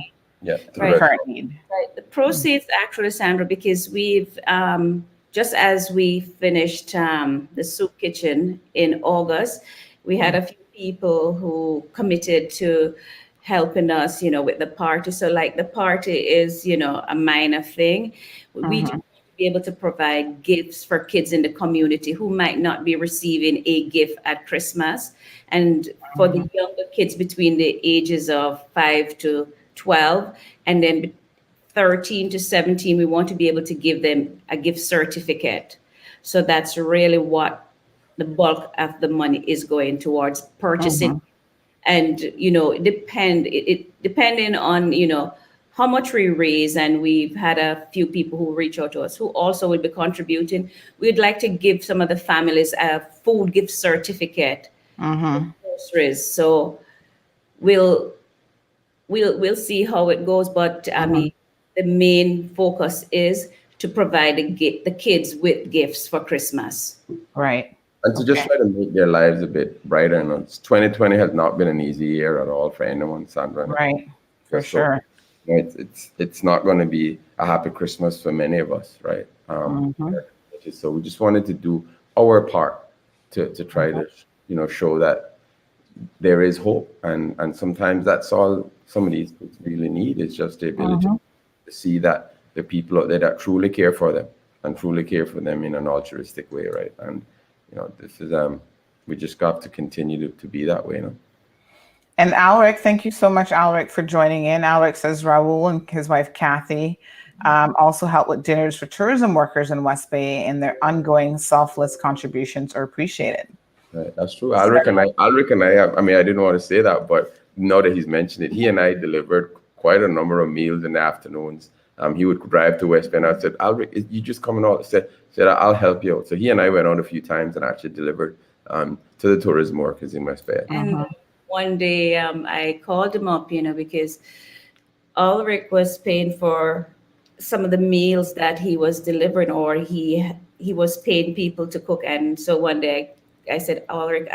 Speaker 4: the current need.
Speaker 7: Right. The proceeds actually, Sandra, because we've just as we finished the soup kitchen in August, we had a few people who committed to helping us, with the party. So like the party is, a minor thing. We do be able to provide gifts for kids in the community who might not be receiving a gift at Christmas. And for the younger kids between the ages of 5 to 12, and then 13 to 17, we want to be able to give them a gift certificate. So that's really what the bulk of the money is going towards purchasing. And, depending on, how much we raise, and we've had a few people who reach out to us who also will be contributing. We'd like to give some of the families a food gift certificate, groceries. So we'll see how it goes. But I mean, the main focus is to provide the kids with gifts for Christmas.
Speaker 4: Right.
Speaker 6: And to just try to make their lives a bit brighter. And 2020 has not been an easy year at all for anyone, Sandra.
Speaker 4: Right. For sure.
Speaker 6: It's not going to be a happy Christmas for many of us, right? So we just wanted to do our part to try to, show that there is hope. And sometimes that's all some of these kids really need, is just the ability to see that the people out there that truly care for them and truly care for them in an altruistic way, right? And this is we just got to continue to be that way,
Speaker 4: And Alric, thank you so much, Alric, for joining in. Alric says Raul and his wife Kathy also help with dinners for tourism workers in West Bay, and their ongoing selfless contributions are appreciated.
Speaker 6: Right, that's true. Alric and I have, I didn't want to say that, but now that he's mentioned it, he and I delivered quite a number of meals in the afternoons. He would drive to West Bay, and I said, Alric, you just coming out? Said I'll help you out. So he and I went out a few times and actually delivered to the tourism workers in West Bay.
Speaker 7: And one day I called him up, because Ulrich was paying for some of the meals that he was delivering, or he was paying people to cook. And so one day I said, Ulrich,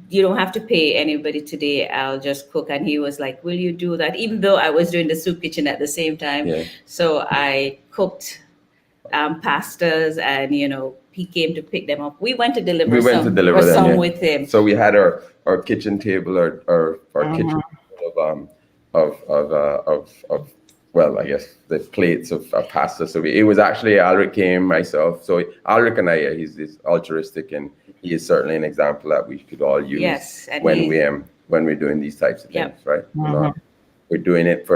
Speaker 7: you don't have to pay anybody today. I'll just cook. And he was like, will you do that? Even though I was doing the soup kitchen at the same time. Yeah. So I cooked pastas, and he came to pick them up. We went to deliver some with him.
Speaker 6: So we had our kitchen table, our kitchen of well, I guess the plates of pasta. So it was actually Alric came, myself. So Alric and I, he's altruistic, and he is certainly an example that we could all use when we're doing these types of things, right? We're doing it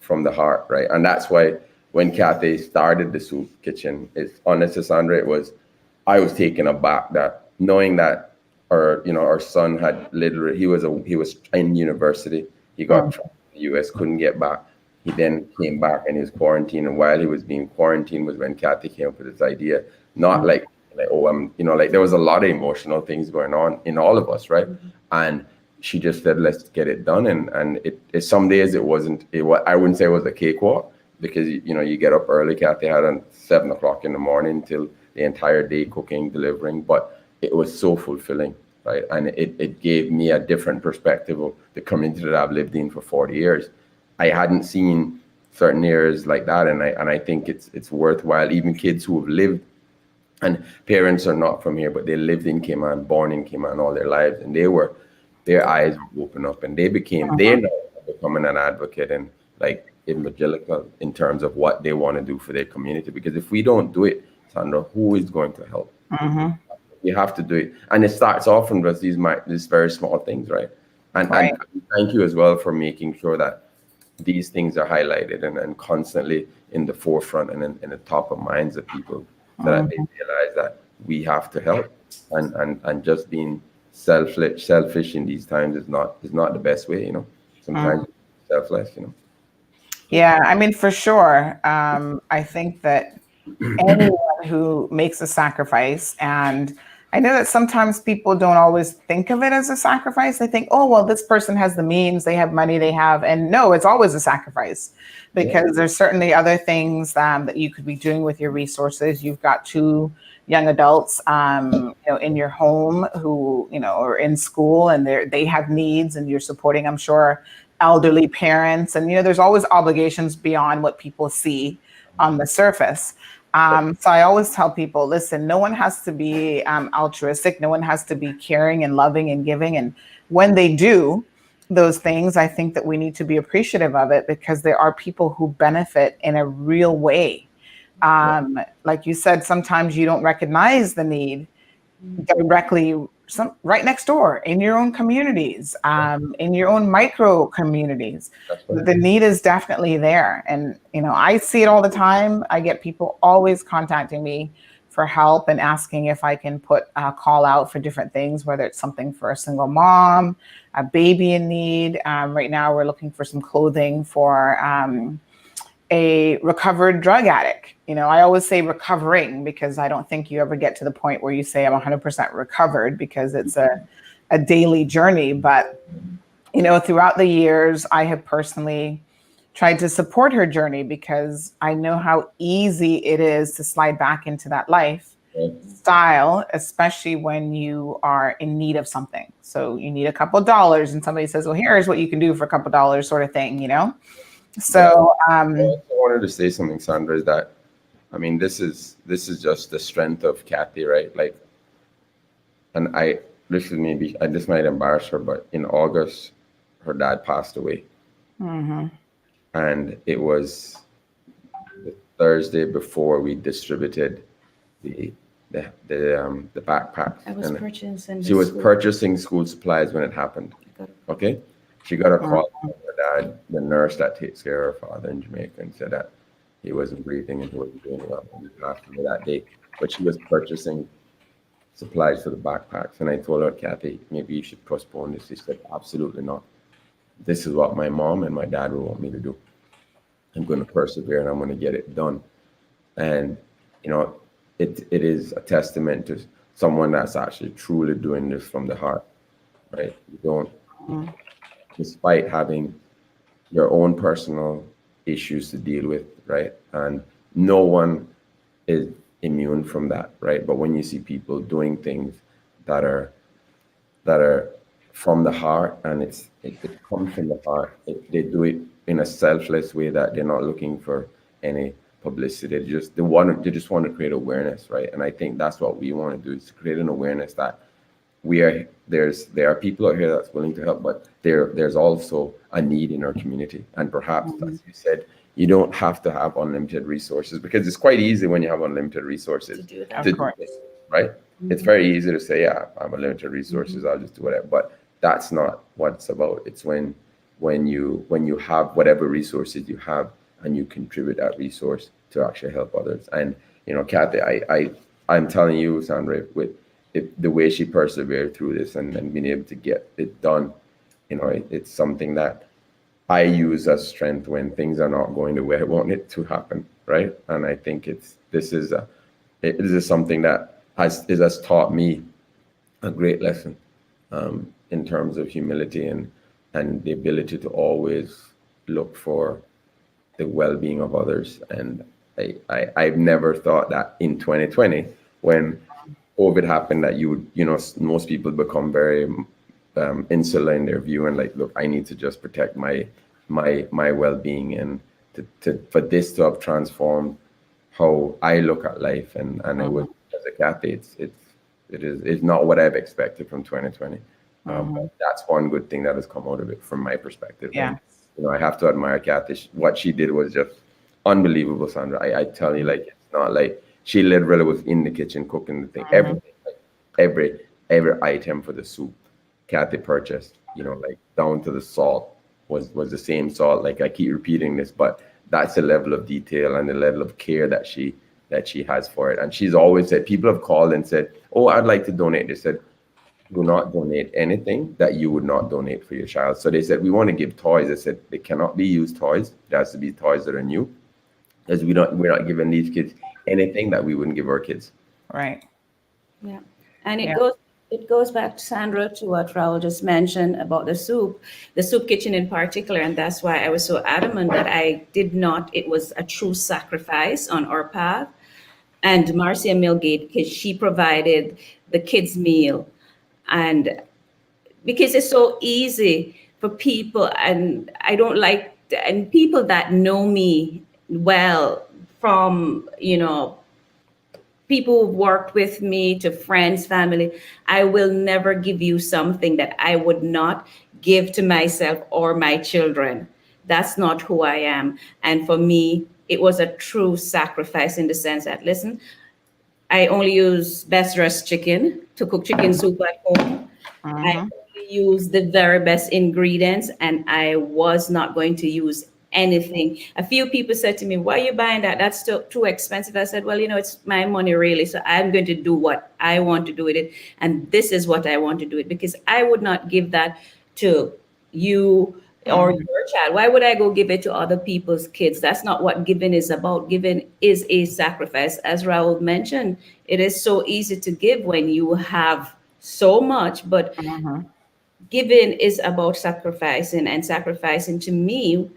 Speaker 6: from the heart, right? And that's why when Kathy started the soup kitchen, it's honest to Sandra, I was taken aback that knowing that our son had literally, he was in university. He got from the US, couldn't get back. He then came back and he was quarantined. And while he was being quarantined was when Kathy came up with this idea, not like there was a lot of emotional things going on in all of us, right? And she just said, let's get it done. And it some days I wouldn't say it was a cakewalk, because you get up early. Kathy had on 7 o'clock in the morning till the entire day cooking, delivering, but it was so fulfilling, right? And it gave me a different perspective of the community that I've lived in for 40 years. I hadn't seen certain areas like that, and I think it's worthwhile. Even kids who have lived, and parents are not from here, but they lived in Cayman, born in Cayman all their lives, and their eyes were open up, and they now becoming an advocate and like evangelical in terms of what they want to do for their community. Because if we don't do it, Sandra, who is going to help? You have to do it, and it starts off from these very small things, right? And thank you as well for making sure that these things are highlighted and constantly in the forefront and in the top of minds of people, that they realize that we have to help, and just being selfish in these times is not the best way, you know. Sometimes selfless, you know.
Speaker 4: Yeah, I mean, for sure. I think that anyone who makes a sacrifice, and I know that sometimes people don't always think of it as a sacrifice. They think, oh, well, this person has the means, they have money, and no, it's always a sacrifice, because there's certainly other things that you could be doing with your resources. You've got two young adults, in your home who, are in school, and they have needs, and you're supporting, I'm sure, elderly parents. And, there's always obligations beyond what people see on the surface. So I always tell people, listen, no one has to be altruistic. No one has to be caring and loving and giving. And when they do those things, I think that we need to be appreciative of it, because there are people who benefit in a real way. Like you said, sometimes you don't recognize the need directly right next door in your own communities, in your own micro communities. The need is definitely there. And, I see it all the time. I get people always contacting me for help and asking if I can put a call out for different things, whether it's something for a single mom, a baby in need. Right now we're looking for some clothing for a recovered drug addict. I always say recovering, because I don't think you ever get to the point where you say I'm 100% recovered, because it's a daily journey. But, throughout the years, I have personally tried to support her journey, because I know how easy it is to slide back into that lifestyle, especially when you are in need of something. So you need a couple of dollars, and somebody says, well, here's what you can do for a couple of dollars, sort of thing, So
Speaker 6: I wanted to say something, Sandra, is that, I mean, this is just the strength of Kathy, right? Like, and this might embarrass her, but in August, her dad passed away.
Speaker 4: Mm-hmm.
Speaker 6: And it was the Thursday before we distributed the backpacks.
Speaker 7: I was purchasing.
Speaker 6: She was purchasing school supplies when it happened. Okay, she got a call from her dad, the nurse that takes care of her father in Jamaica, and said that he wasn't breathing and he wasn't doing well. And he passed away that day. But she was purchasing supplies for the backpacks, and I told her, Kathy, maybe you should postpone this. She said, absolutely not. This is what my mom and my dad would want me to do. I'm going to persevere and I'm going to get it done. And, it is a testament to someone that's actually truly doing this from the heart, right? You don't, despite having your own personal issues to deal with, right? And no one is immune from that, right? But when you see people doing things that are from the heart, and it comes from the heart, they do it in a selfless way, that they're not looking for any publicity. They just want to create awareness, right? And I think that's what we want to do, is create an awareness that there are people out here that's willing to help, but there's also a need in our community. And perhaps, as you said, you don't have to have unlimited resources, because it's quite easy when you have unlimited resources to do this, right? It's very easy to say, yeah, I have unlimited resources, I'll just do whatever. But that's not what it's about. It's when you have whatever resources you have, and you contribute that resource to actually help others. And Kathy, I'm telling you, Sandra, with the way she persevered through this and being able to get it done, it's something that I use as strength when things are not going the way I want it to happen, right? And I think it is something that has taught me a great lesson in terms of humility and the ability to always look for the well-being of others. And I've never thought that in 2020, when COVID happened, that most people become very insular in their view, and like, look, I need to just protect my well-being, and for this to have transformed how I look at life, and I would, as a Kathy, it's not what I've expected from 2020. But that's one good thing that has come out of it from my perspective.
Speaker 4: Yeah.
Speaker 6: And, I have to admire Kathy. What she did was just unbelievable, Sandra. I tell you, like, it's not like she literally was in the kitchen cooking the thing. Everything, like every item for the soup, Kathy purchased, like down to the salt, was the same salt. Like I keep repeating this, but that's the level of detail and the level of care that she has for it. And she's always said, people have called and said, oh, I'd like to donate. They said, do not donate anything that you would not donate for your child. So they said, we want to give toys. They said they cannot be used toys. There has to be toys that are new, because we're not giving these kids anything that we wouldn't give our kids.
Speaker 4: Right.
Speaker 7: Yeah. And it goes back, Sandra, to what Raul just mentioned about the soup kitchen in particular. And that's why I was so adamant that it was a true sacrifice on our path. And Marcia Milgate, because she provided the kids' meal. And because it's so easy for people, and I don't like, and people that know me well, from, people who've worked with me to friends, family, I will never give you something that I would not give to myself or my children. That's not who I am. And for me, it was a true sacrifice in the sense that, listen, I only use best dressed chicken to cook chicken soup at home. I only use the very best ingredients, and I was not going to use anything. A few people said to me, why are you buying that? That's too expensive. I said, well, it's my money really. So I'm going to do what I want to do with it. And this is what I want to do it, because I would not give that to you or your child. Why would I go give it to other people's kids? That's not what giving is about. Giving is a sacrifice. As Raul mentioned, it is so easy to give when you have so much, but giving is about sacrificing, and sacrificing to me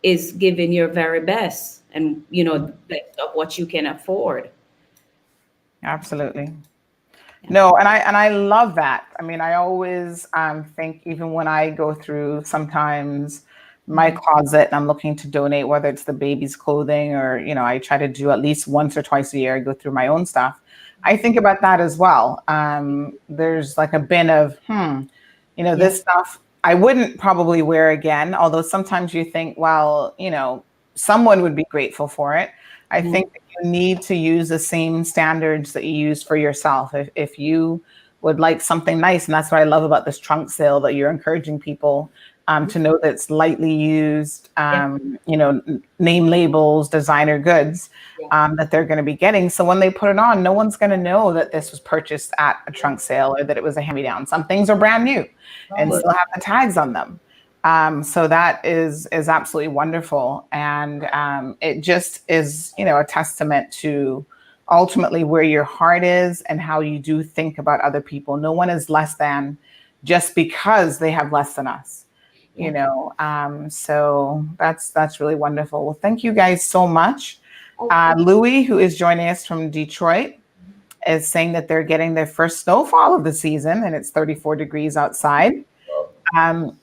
Speaker 7: is giving your very best, and the best of what you can afford.
Speaker 4: Absolutely. No, and I love that. I mean, I always think, even when I go through sometimes my closet and I'm looking to donate, whether it's the baby's clothing or, I try to do at least once or twice a year, I go through my own stuff. I think about that as well. There's like a bin of, this stuff I wouldn't probably wear again, although sometimes you think, well, someone would be grateful for it. I think that you need to use the same standards that you use for yourself. If you would like something nice, and that's what I love about this trunk sale, that you're encouraging people to know that it's lightly used, name labels, designer goods that they're going to be getting. So when they put it on, no one's going to know that this was purchased at a trunk sale or that it was a hand-me-down. Some things are brand new and still have the tags on them. So that is absolutely wonderful. And it just is, a testament to ultimately where your heart is and how you do think about other people. No one is less than just because they have less than us. So that's really wonderful. Well, thank you guys so much. Louis, who is joining us from Detroit, is saying that they're getting their first snowfall of the season, and it's 34 degrees outside.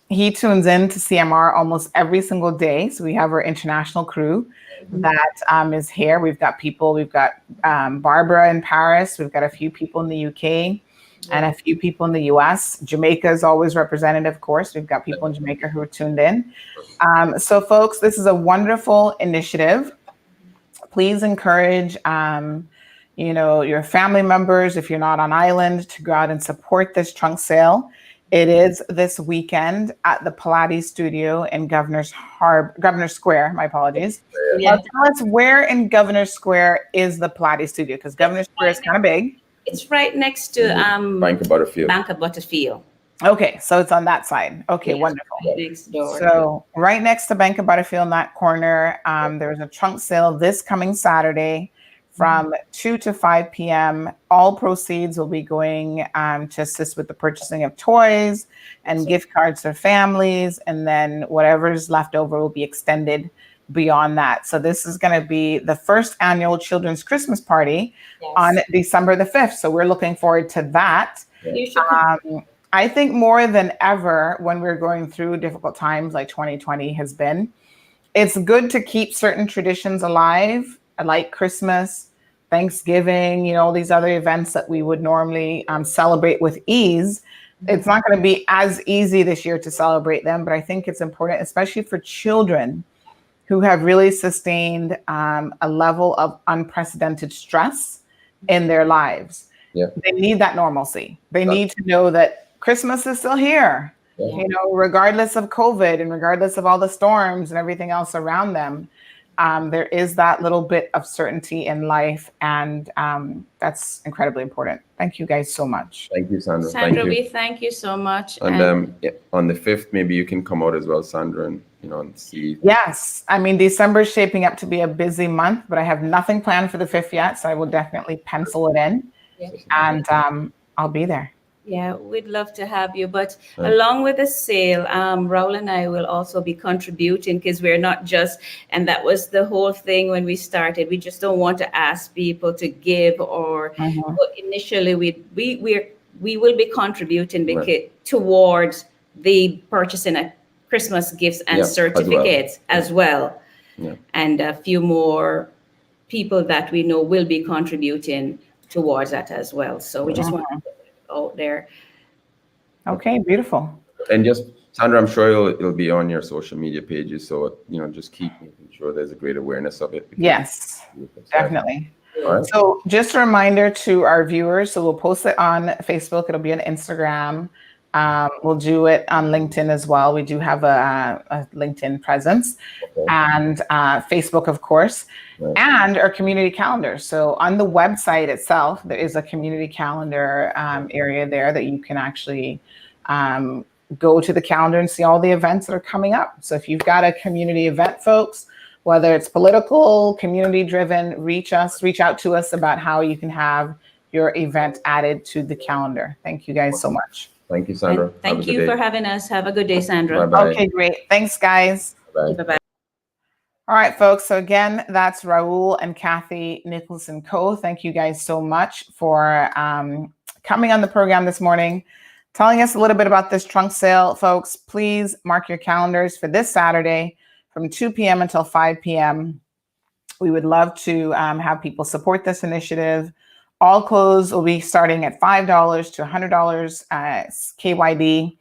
Speaker 4: He tunes in to CMR almost every single day. So we have our international crew that is here. We've got Barbara in Paris. We've got a few people in the UK. And a few people in the US. Jamaica is always represented, of course. We've got people in Jamaica who are tuned in. So folks, this is a wonderful initiative. Please encourage, your family members, if you're not on island, to go out and support this trunk sale. It is this weekend at the Pilates studio in Governor's Square. My apologies. Tell us, where in Governor's Square is the Pilates studio? Because Governor's Square is kind of big.
Speaker 7: It's right next to
Speaker 6: Bank of Butterfield.
Speaker 7: Bank of Butterfield.
Speaker 4: Okay, so it's on that side. Okay, wonderful.
Speaker 7: Next door.
Speaker 4: So right next to Bank of Butterfield in that corner, there's a trunk sale this coming Saturday from 2 to 5 p.m. All proceeds will be going to assist with the purchasing of toys and gift cards for families, and then whatever's left over will be extended beyond that. So this is going to be the first annual Children's Christmas Party on December the 5th. So we're looking forward to that. I think more than ever, when we're going through difficult times like 2020 has been, it's good to keep certain traditions alive, like Christmas, Thanksgiving, all these other events that we would normally celebrate with ease. It's not going to be as easy this year to celebrate them, but I think it's important, especially for children who have really sustained a level of unprecedented stress in their lives. They need that normalcy. They need to know that Christmas is still here. You know, regardless of COVID and regardless of all the storms and everything else around them, there is that little bit of certainty in life, and that's incredibly important. Thank you guys so much.
Speaker 6: Thank you, Sandra.
Speaker 7: Sandra,
Speaker 6: Thank you.
Speaker 7: we thank you so much.
Speaker 6: And on the 5th, maybe you can come out as well, Sandra, and and see.
Speaker 4: Yes, I mean, December is shaping up to be a busy month, but I have nothing planned for the 5th yet, so I will definitely pencil it in, and I'll be there.
Speaker 7: Yeah, we'd love to have you. But along with the sale, Raul and I will also be contributing, because we're not just, and that was the whole thing when we started. We just don't want to ask people to give, or but initially we will be contributing towards the purchasing of Christmas gifts and certificates as well.
Speaker 6: Yeah.
Speaker 7: And a few more people that we know will be contributing towards that as well. So we just want to put it out there.
Speaker 4: Okay, beautiful.
Speaker 6: And just, Sandra, I'm sure it'll be on your social media pages. So, just keep making sure there's a great awearness of it.
Speaker 4: Yes, definitely.
Speaker 6: All right.
Speaker 4: So just a reminder to our viewers, so we'll post it on Facebook. It'll be on Instagram. We'll do it on LinkedIn as well. We do have a LinkedIn presence, and Facebook, of course, and our community calendar. So on the website itself, there is a community calendar area there that you can actually go to the calendar and see all the events that are coming up. So if you've got a community event, folks, whether it's political, community driven, reach out to us about how you can have your event added to the calendar. Thank you guys so much.
Speaker 6: Thank you, Sandra.
Speaker 7: And thank you for having us. Have a good day, Sandra.
Speaker 6: Bye-bye.
Speaker 4: Okay, great. Thanks, guys.
Speaker 6: Bye.
Speaker 7: Bye-bye.
Speaker 4: All right, folks. So again, that's Raul and Kathy Nicolson-Coe. Thank you guys so much for coming on the program this morning, telling us a little bit about this trunk sale. Folks, please mark your calendars for this Saturday from 2 p.m. until 5 p.m. We would love to have people support this initiative. All clothes will be starting at $5 to $100 KYD.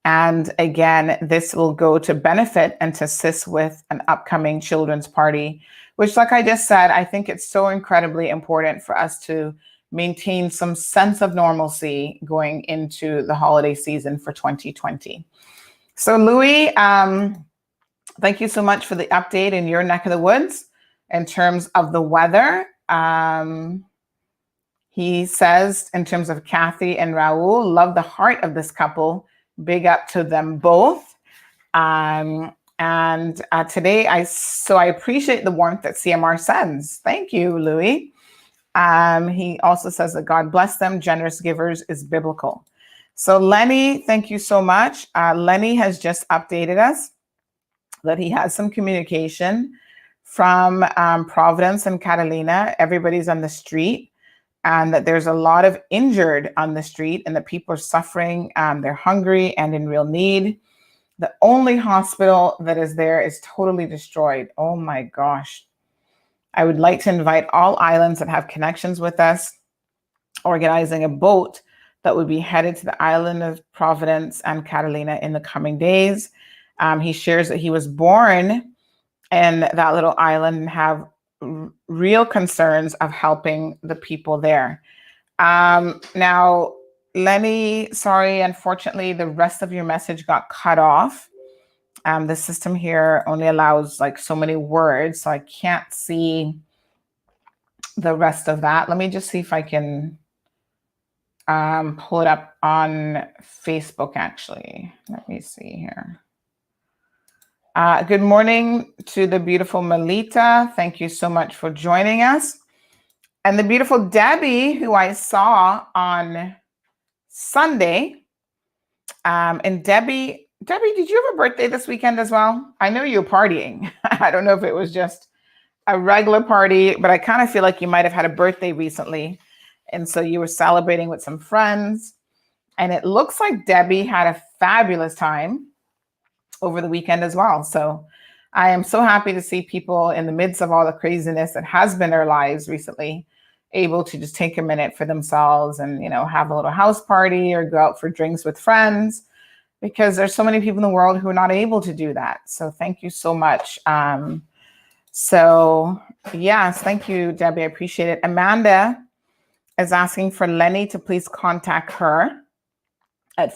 Speaker 4: And again, this will go to benefit and to assist with an upcoming children's party, which, like I just said, I think it's so incredibly important for us to maintain some sense of normalcy going into the holiday season for 2020. So Louis, thank you so much for the update in your neck of the woods in terms of the weather. He says, in terms of Kathy and Raul, love the heart of this couple. Big up to them both. And today, I appreciate the warmth that CMR sends. Thank you, Louis. He also says that God bless them. Generous givers is biblical. So Lenny, thank you so much. Lenny has just updated us that he has some communication from Providence and Catalina. Everybody's on the street, and that there's a lot of injured on the street, and that people are suffering. They're hungry and in real need. The only hospital that is there is totally destroyed. Oh my gosh. I would like to invite all islands that have connections with us, organizing a boat that would be headed to the island of Providence and Catalina in the coming days. He shares that he was born in that little island and have real concerns of helping the people there. Now, Lenny, sorry, unfortunately, the rest of your message got cut off. The system here only allows like so many words, so I can't see the rest of that. Let me just see if I can pull it up on Facebook, actually. Let me see here. Good morning to the beautiful Melita. Thank you so much for joining us. And the beautiful Debbie, who I saw on Sunday. And Debbie, did you have a birthday this weekend as well? I know you were partying. I don't know if it was just a regular party, but I kind of feel like you might have had a birthday recently. And so you were celebrating with some friends. And it looks like Debbie had a fabulous time over the weekend as well. So I am so happy to see people in the midst of all the craziness that has been their lives recently, able to just take a minute for themselves and, have a little house party or go out for drinks with friends, because there's so many people in the world who are not able to do that. So thank you so much. So yes, thank you, Debbie. I appreciate it. Amanda is asking for Lenny to please contact her at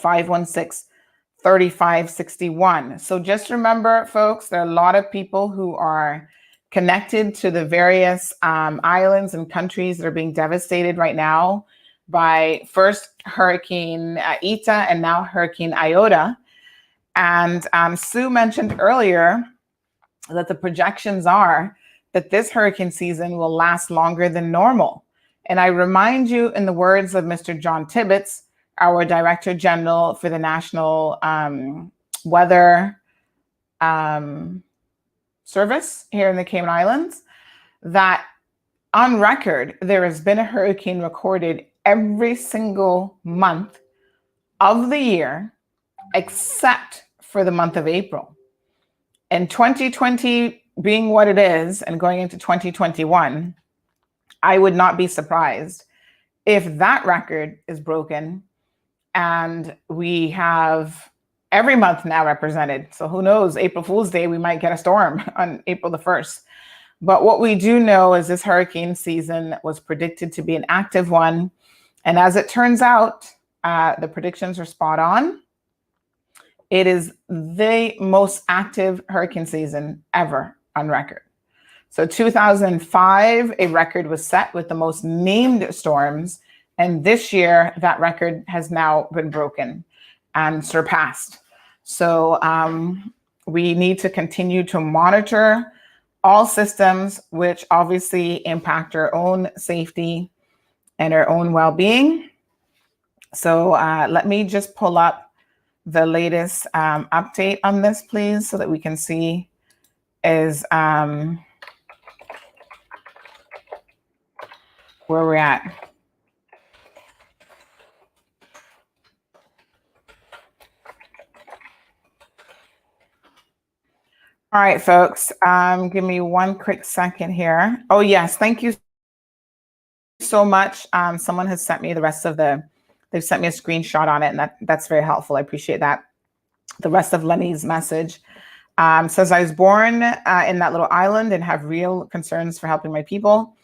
Speaker 4: 3561. So just remember, folks, there are a lot of people who are connected to the various islands and countries that are being devastated right now by first Hurricane Eta and now Hurricane Iota. And Sue mentioned earlier that the projections are that this hurricane season will last longer than normal. And I remind you, in the words of Mr. John Tibbetts, our Director General for the National Weather Service here in the Cayman Islands, that on record, there has been a hurricane recorded every single month of the year, except for the month of April. And 2020 being what it is and going into 2021, I would not be surprised if that record is broken and we have every month now represented. So who knows, April Fool's Day, we might get a storm on April the 1st. But what we do know is this hurricane season was predicted to be an active one. And as it turns out, the predictions are spot on. It is the most active hurricane season ever on record. So 2005, a record was set with the most named storms. And this year, that record has now been broken and surpassed. So we need to continue to monitor all systems, which obviously impact our own safety and our own well-being. So let me just pull up the latest update on this, please, so that we can see is where we're at. All right, folks, give me one quick second here. Oh, yes, thank you so much. Someone has sent me the rest of they've sent me a screenshot on it, and that's very helpful. I appreciate that. The rest of Lenny's message says, I was born in that little island and have real concerns for helping my people.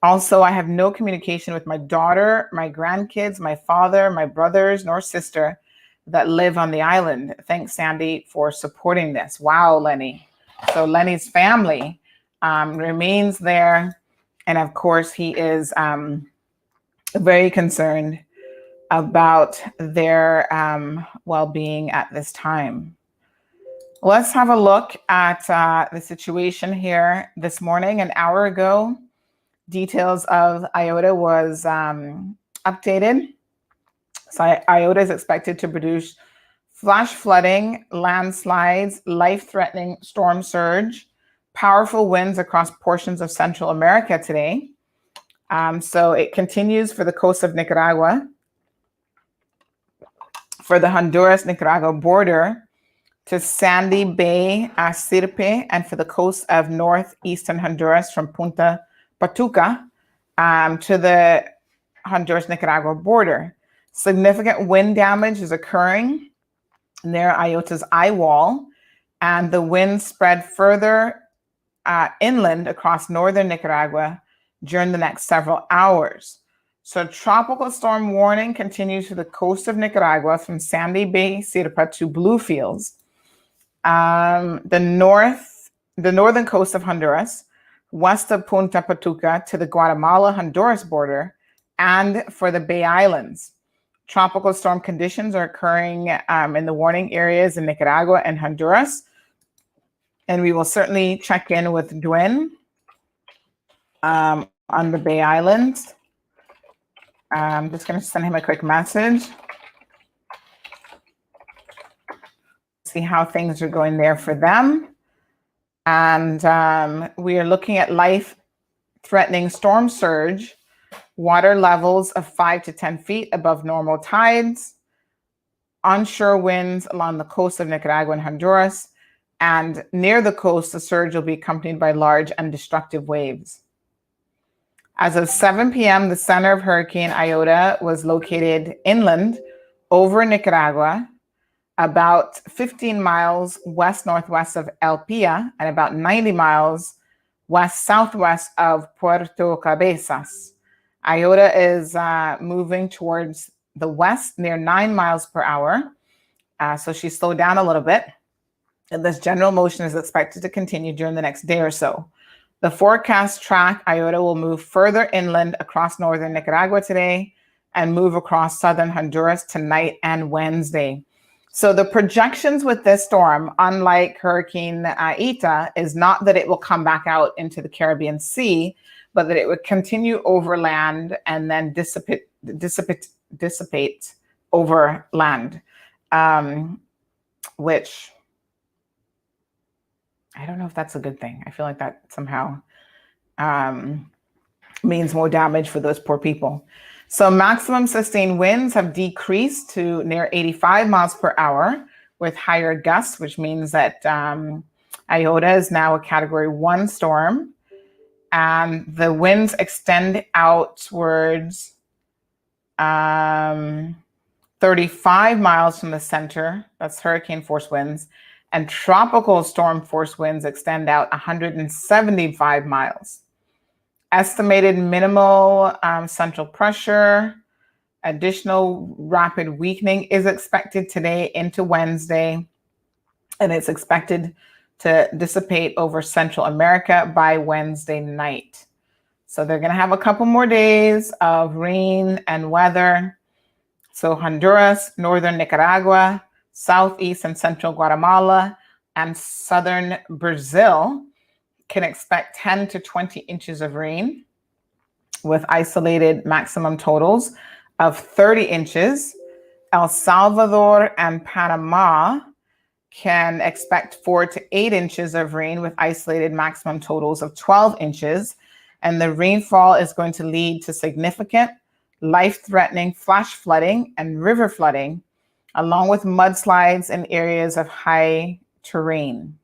Speaker 4: Also, I have no communication with my daughter, my grandkids, my father, my brothers, nor sister that live on the island. Thanks, Sandy, for supporting this. Wow, Lenny. So Lenny's family remains there. And of course, he is very concerned about their well-being at this time. Let's have a look at the situation here this morning. An hour ago, details of Iota was updated. So Iota is expected to produce flash flooding, landslides, life-threatening storm surge, powerful winds across portions of Central America today. So it continues for the coast of Nicaragua, for the Honduras-Nicaragua border, to Sandy Bay, Sirpe, and for the coast of northeastern Honduras from Punta Patuca to the Honduras-Nicaragua border. Significant wind damage is occurring near Iota's eye wall, and the wind spread further inland across northern Nicaragua during the next several hours. So tropical storm warning continues to the coast of Nicaragua from Sandy Bay, Sirpa to Bluefields. The northern coast of Honduras, west of Punta Patuca to the Guatemala-Honduras border, and for the Bay Islands. Tropical storm conditions are occurring in the warning areas in Nicaragua and Honduras. And we will certainly check in with Dwayne on the Bay Islands. I'm just going to send him a quick message. See how things are going there for them. And we are looking at life-threatening storm surge, water levels of 5 to 10 feet above normal tides, onshore winds along the coast of Nicaragua and Honduras, and near the coast, the surge will be accompanied by large and destructive waves. As of 7 p.m., the center of Hurricane Iota was located inland over Nicaragua, about 15 miles west-northwest of El Pia and about 90 miles west-southwest of Puerto Cabezas. Iota is moving towards the west near 9 miles per hour So she slowed down a little bit. And this general motion is expected to continue during the next day or so. The forecast track Iota will move further inland across northern Nicaragua today and move across southern Honduras tonight and Wednesday. So the projections with this storm, unlike Hurricane Eta, is not that it will come back out into the Caribbean Sea, but that it would continue overland and then dissipate over land, which I don't know if that's a good thing. I feel like that somehow means more damage for those poor people. So maximum sustained winds have decreased to near 85 miles per hour with higher gusts, which means that Iota is now a Category 1 storm. And the winds extend outwards 35 miles from the center. That's hurricane force winds. And tropical storm force winds extend out 175 miles. Estimated minimal central pressure, additional rapid weakening is expected today into Wednesday, and it's expected to dissipate over Central America by Wednesday night. So they're going to have a couple more days of rain and weather. So Honduras, northern Nicaragua, southeast and central Guatemala, and southern Brazil can expect 10 to 20 inches of rain with isolated maximum totals of 30 inches. El Salvador and Panama can expect 4 to 8 inches of rain with isolated maximum totals of 12 inches. And the rainfall is going to lead to significant life-threatening flash flooding and river flooding, along with mudslides in areas of high terrain.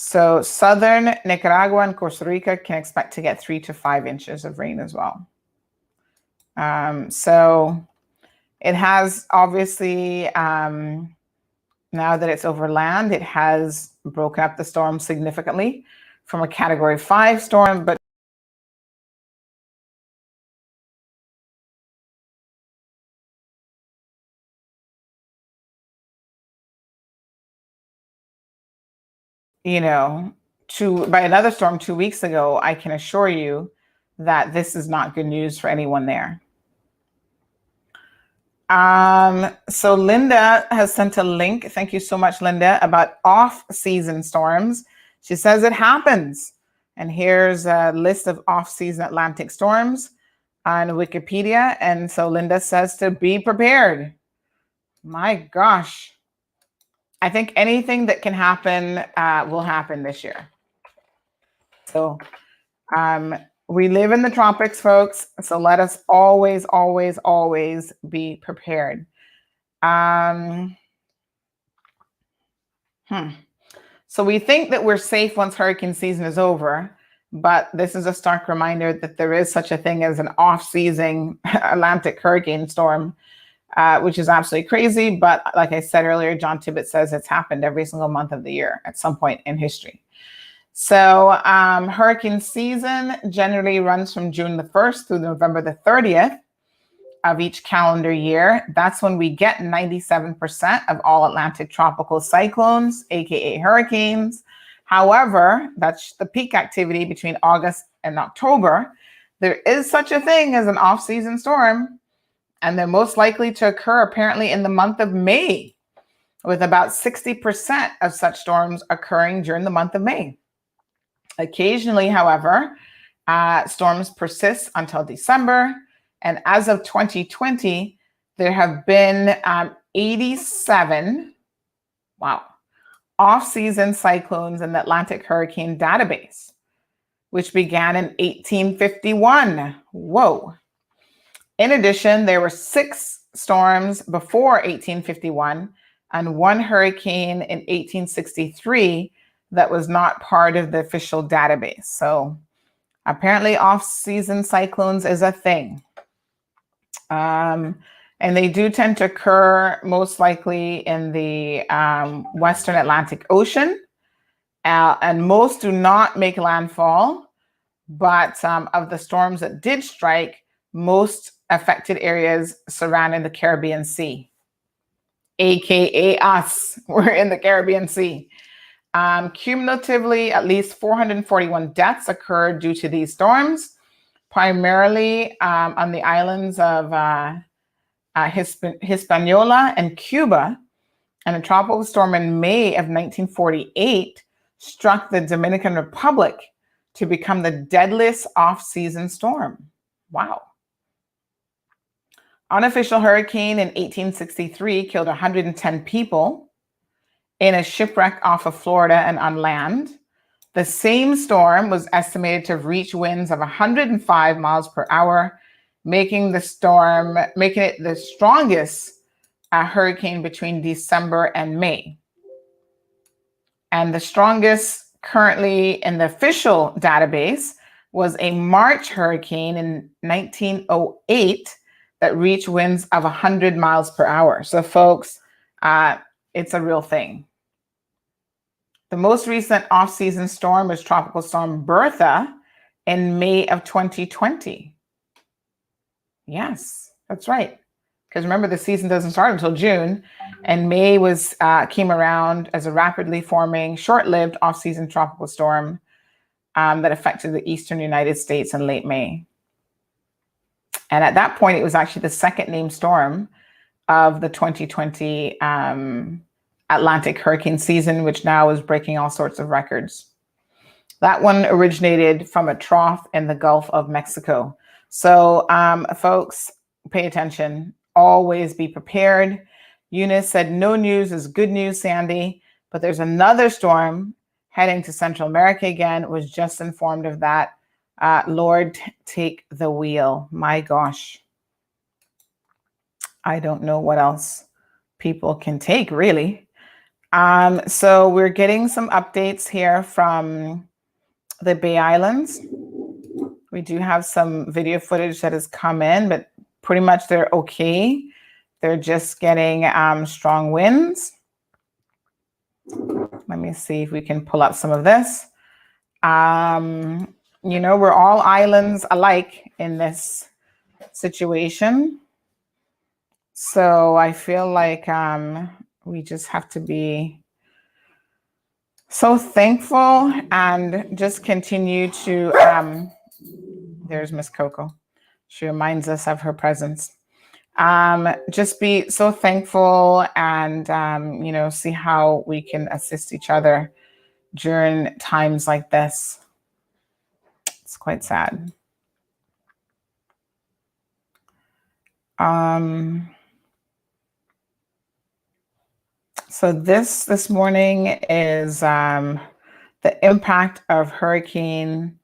Speaker 4: So southern Nicaragua and Costa Rica can expect to get 3 to 5 inches of rain as well. So it has obviously, now that it's over land, it has broken up the storm significantly from a Category 5 storm, but by another storm 2 weeks ago, I can assure you that this is not good news for anyone there. So Linda has sent a link. Thank you so much, Linda, about off-season storms. She says it happens. And here's a list of off-season Atlantic storms on Wikipedia. And so Linda says to be prepared. My gosh. I think anything that can happen will happen this year. So we live in the tropics, folks. So let us always, always, always be prepared. So we think that we're safe once hurricane season is over, but this is a stark reminder that there is such a thing as an off-season Atlantic hurricane storm, which is absolutely crazy. But like I said earlier, John Tibbet says it's happened every single month of the year at some point in history. So hurricane season generally runs from June the 1st through November the 30th of each calendar year. That's when we get 97% of all Atlantic tropical cyclones, aka hurricanes. However, that's the peak activity between August and October. There is such a thing as an off-season storm, and they're most likely to occur apparently in the month of May, with about 60% of such storms occurring during the month of May. Occasionally, however, storms persist until December. And as of 2020, there have been 87, off-season cyclones in the Atlantic hurricane database, which began in 1851. Whoa. In addition, there were 6 storms before 1851 and 1 hurricane in 1863 that was not part of the official database. So apparently off-season cyclones is a thing. And they do tend to occur most likely in the Western Atlantic Ocean. And most do not make landfall, but of the storms that did strike, most affected areas surrounding the Caribbean Sea. AKA us. We're in the Caribbean Sea. Cumulatively, at least 441 deaths occurred due to these storms, primarily on the islands of Hispaniola and Cuba. And a tropical storm in May of 1948 struck the Dominican Republic to become the deadliest off-season storm. Wow. Unofficial hurricane in 1863 killed 110 people in a shipwreck off of Florida and on land. The same storm was estimated to have reached winds of 105 miles per hour, making it the strongest hurricane between December and May. And the strongest currently in the official database was a March hurricane in 1908 that reached winds of 100 miles per hour. So folks, it's a real thing. The most recent off-season storm was Tropical Storm Bertha in May of 2020. Yes, that's right. Because remember, the season doesn't start until June, and May came around as a rapidly forming, short-lived off-season tropical storm that affected the eastern United States in late May. And at that point, it was actually the second named storm of the 2020 Atlantic hurricane season, which now is breaking all sorts of records. That one originated from a trough in the Gulf of Mexico. So folks, pay attention. Always be prepared. Eunice said, no news is good news, Sandy. But there's another storm heading to Central America again. Was just informed of that. Lord, take the wheel. My gosh. I don't know what else people can take, really. So we're getting some updates here from the Bay Islands. We do have some video footage that has come in, but pretty much they're okay. They're just getting strong winds. Let me see if we can pull up some of this. You know, we're all islands alike in this situation. So I feel like we just have to be so thankful and just continue to, there's Miss Coco. She reminds us of her presence. Just be so thankful and, you know, see how we can assist each other during times like this. It's quite sad. So this morning is the impact of Hurricane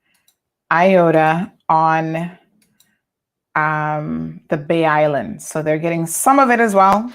Speaker 4: Iota on the Bay Islands. So they're getting some of it as well.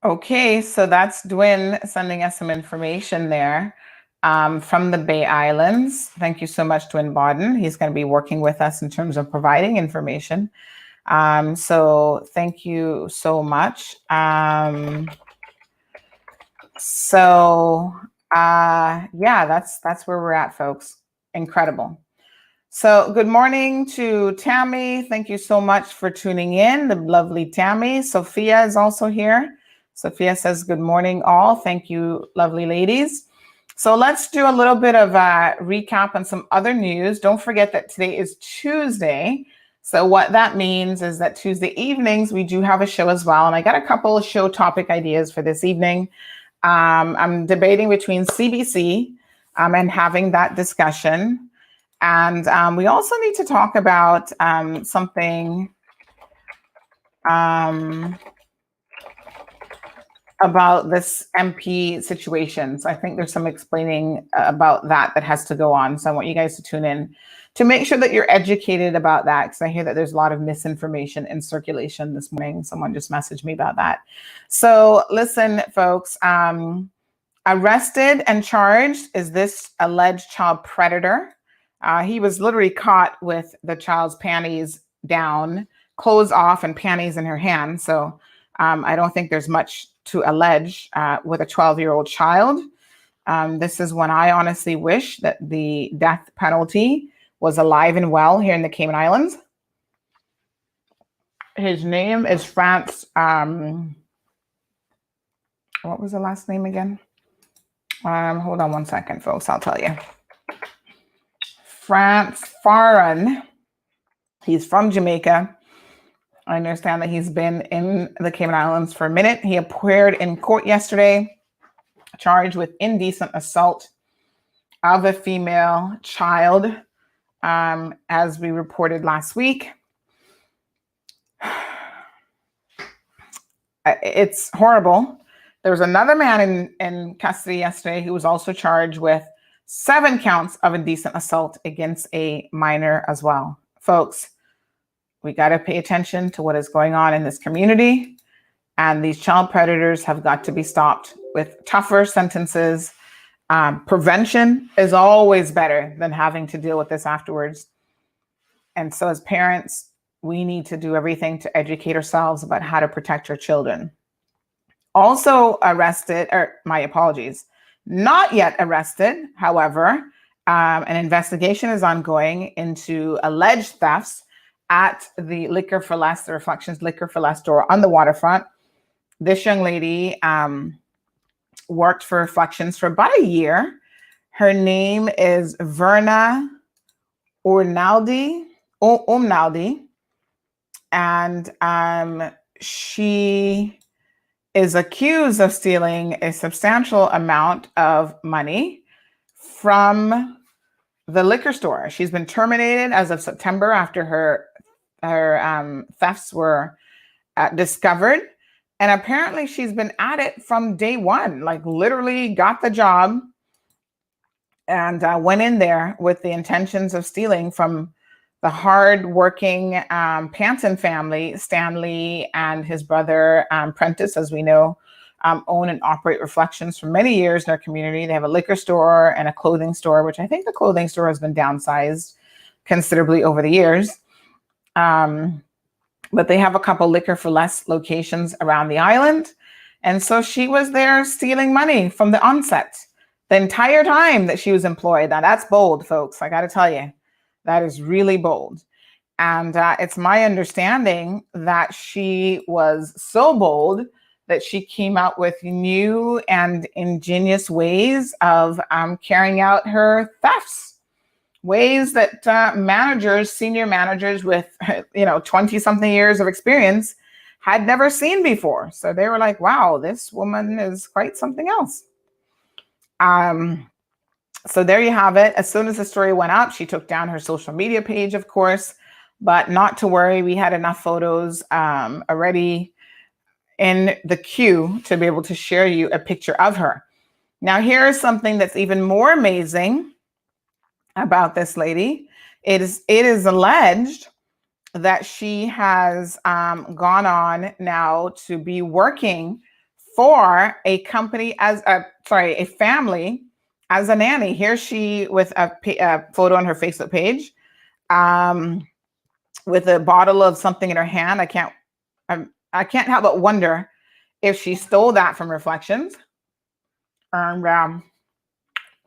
Speaker 4: Okay, so that's Dwin sending us some information there from the Bay Islands. Thank you so much, Dwin Bodden. He's going to be working with us in terms of providing information. So thank you so much. Yeah, that's where we're at, folks. Incredible. So good morning to Tammy. Thank you so much for tuning in, the lovely Tammy. Sophia is also here. Sophia says, good morning, all. Thank you, lovely ladies. So let's do a little bit of a recap on some other news. Don't forget that today is Tuesday. So what that means is that Tuesday evenings, we do have a show as well. And I got a couple of show topic ideas for this evening. I'm debating between CBC and having that discussion. And we also need to talk about something about this MP situation. So I think there's some explaining about that has to go on. So I want you guys to tune in to make sure that you're educated about that, because I hear that there's a lot of misinformation in circulation this morning. Someone just messaged me about that. So listen, folks, arrested and charged is this alleged child predator. He was literally caught with the child's panties down, clothes off, and panties in her hand. So I don't think there's much to allege with a 12-year-old child. This is when I honestly wish that the death penalty was alive and well here in the Cayman Islands. His name is France. What was the last name again? Hold on one second, folks. I'll tell you. France Faran. He's from Jamaica. I understand that he's been in the Cayman Islands for a minute. He appeared in court yesterday, charged with indecent assault of a female child, as we reported last week. It's horrible. There was another man in custody yesterday who was also charged with 7 counts of indecent assault against a minor as well. Folks, we got to pay attention to what is going on in this community, and these child predators have got to be stopped with tougher sentences. Prevention is always better than having to deal with this afterwards. And so as parents, we need to do everything to educate ourselves about how to protect our children. Also arrested, or my apologies, not yet arrested. However, an investigation is ongoing into alleged thefts at the Liquor for Less, the Reflections Liquor for Less store on the waterfront. This young lady worked for Reflections for about a year. Her name is Verna Umnaldi, and she is accused of stealing a substantial amount of money from the liquor store. She's been terminated as of September after her thefts were discovered. And apparently she's been at it from day one, like literally got the job and went in there with the intentions of stealing from the hard-working Panton family. Stanley and his brother Prentice, as we know, own and operate Reflections for many years in our community. They have a liquor store and a clothing store, which I think the clothing store has been downsized considerably over the years. But they have a couple Liquor for Less locations around the island. And so she was there stealing money from the onset, the entire time that she was employed. Now that's bold, folks. I got to tell you, that is really bold. And it's my understanding that she was so bold that she came out with new and ingenious ways of carrying out her thefts. Ways that senior managers with 20-something years of experience had never seen before. So they were like, wow, this woman is quite something else. So there you have it. As soon as the story went up, she took down her social media page, of course, but not to worry. We had enough photos already in the queue to be able to share you a picture of her. Now, here is something that's even more amazing about this lady. It is alleged that she has gone on now to be working for a company a family as a nanny. Here she with a photo on her Facebook page with a bottle of something in her hand. I can't help but wonder if she stole that from Reflections. And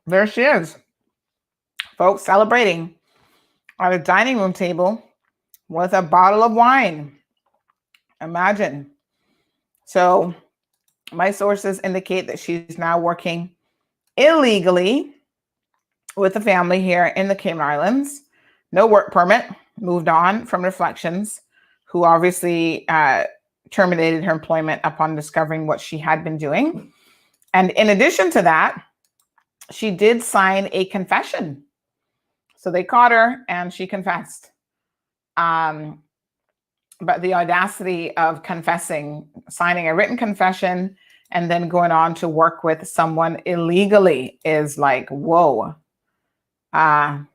Speaker 4: there she is, folks, celebrating on a dining room table with a bottle of wine. Imagine. So my sources indicate that she's now working illegally with the family here in the Cayman Islands. No work permit, moved on from Reflections, who obviously terminated her employment upon discovering what she had been doing. And in addition to that, she did sign a confession. So they caught her and she confessed. But the audacity of confessing, signing a written confession, and then going on to work with someone illegally is like, whoa. Girl,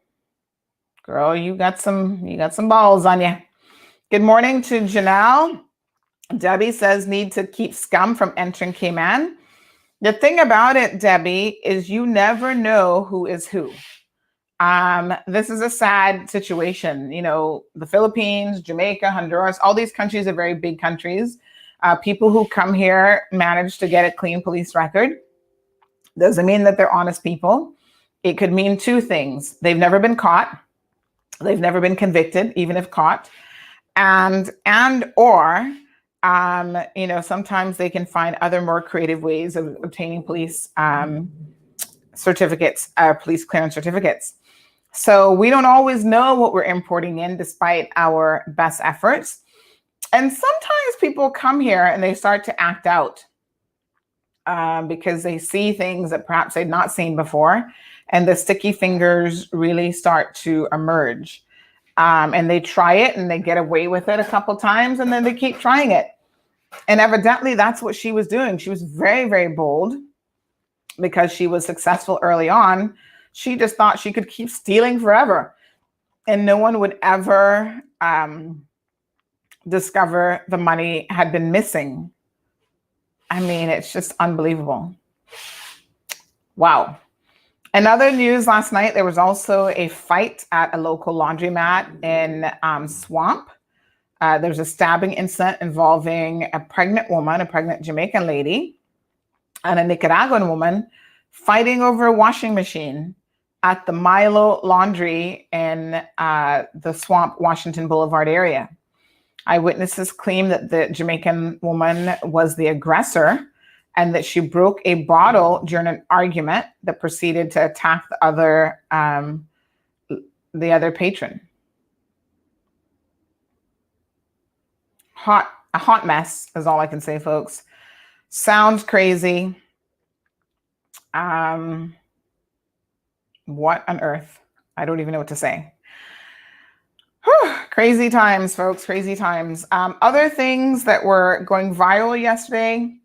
Speaker 4: you got some balls on you. Good morning to Janelle. Debbie says need to keep scum from entering Cayman. The thing about it, Debbie, is you never know who is who. This is a sad situation. You know, the Philippines, Jamaica, Honduras, all these countries are very big countries. People who come here manage to get a clean police record. Doesn't mean that they're honest people. It could mean two things. They've never been caught. They've never been convicted, even if caught. Or sometimes they can find other more creative ways of obtaining police certificates, police clearance certificates. So we don't always know what we're importing in despite our best efforts. And sometimes people come here and they start to act out because they see things that perhaps they'd not seen before. And the sticky fingers really start to emerge. And they try it and they get away with it a couple times and then they keep trying it. And evidently that's what she was doing. She was very, very bold because she was successful early on. She just thought she could keep stealing forever and no one would ever discover the money had been missing. I mean, it's just unbelievable. Wow. In other news last night, there was also a fight at a local laundromat in Swamp. There was a stabbing incident involving a pregnant woman, a pregnant Jamaican lady, and a Nicaraguan woman fighting over a washing machine at the Milo Laundry in the Swamp, Washington Boulevard area. Eyewitnesses claim that the Jamaican woman was the aggressor and that she broke a bottle during an argument that proceeded to attack the other patron. A hot mess is all I can say, folks. Sounds crazy. What on earth? I don't even know what to say. Whew, crazy times, folks, crazy times. Other things that were going viral yesterday